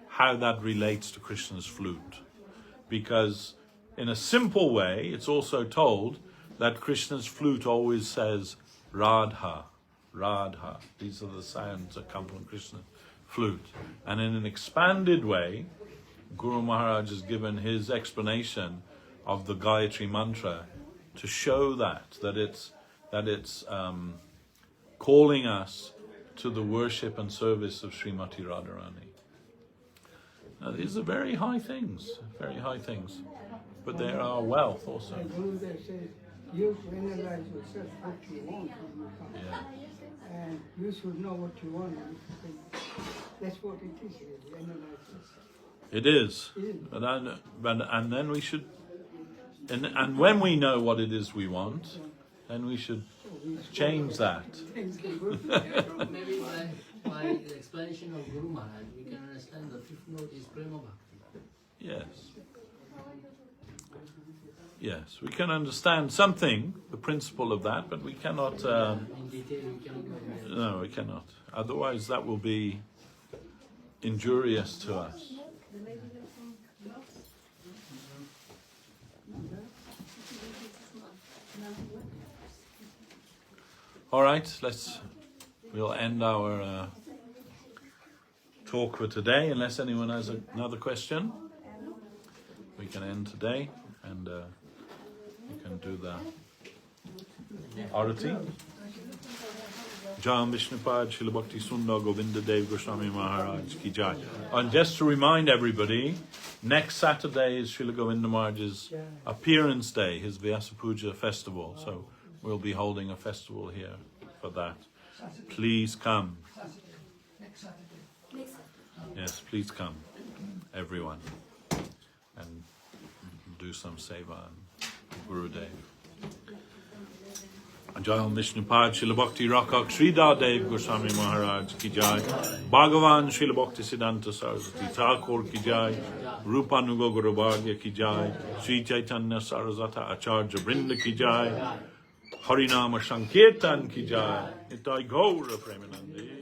how that relates to Krishna's flute. Because in a simple way, it's also told that Krishna's flute always says Radha, Radha. These are the sounds that come from Krishna's flute. And in an expanded way, Guru Maharaj has given his explanation of the Gayatri mantra to show that it's calling us to the worship and service of Srimati Radharani. Now these are very high things, but there are wealth also. The Guru there says, you analyze yourself what you want. Yeah. And you should know what you want. That's what it is really, analyze yourself. It is. And then we should, and when we know what it is we want, then we should change that. Maybe by the explanation of Guru Maharaj, we can understand the fifth note is Prema Bhakti. Yes. Yes, we can understand something, the principle of that, but we cannot... in detail, we cannot go there. No, we cannot. Otherwise, that will be injurious to us. All right, we'll end our talk for today, unless anyone has another question. We can end today, and we can do the Arati. Jam Vishnupad Srila Bhakti Sundar Govinda Dev Goswami Maharaj Ki Jai. And just to remind everybody, next Saturday is Srila Govinda Maharaj's appearance day, his Vyasa Puja festival. So we'll be holding a festival here for that. Please come. Yes, please come, everyone, and do some seva and Guru Dev. Jai Vishnupad Srila Bhakti Rakshak Sridhar Dev Goswami Maharaj Ki Jai. Bhagavan Srila Bhakti Siddhanta Saraswati Thakur Ki Jai. Rupanuga Guru Bhagya Ki Jai. Sri Chaitanya Saraswata Acharya Vrinda Ki Jai. Harinama Sankirtan Ki Jai. Nitai Gaura Premanandi.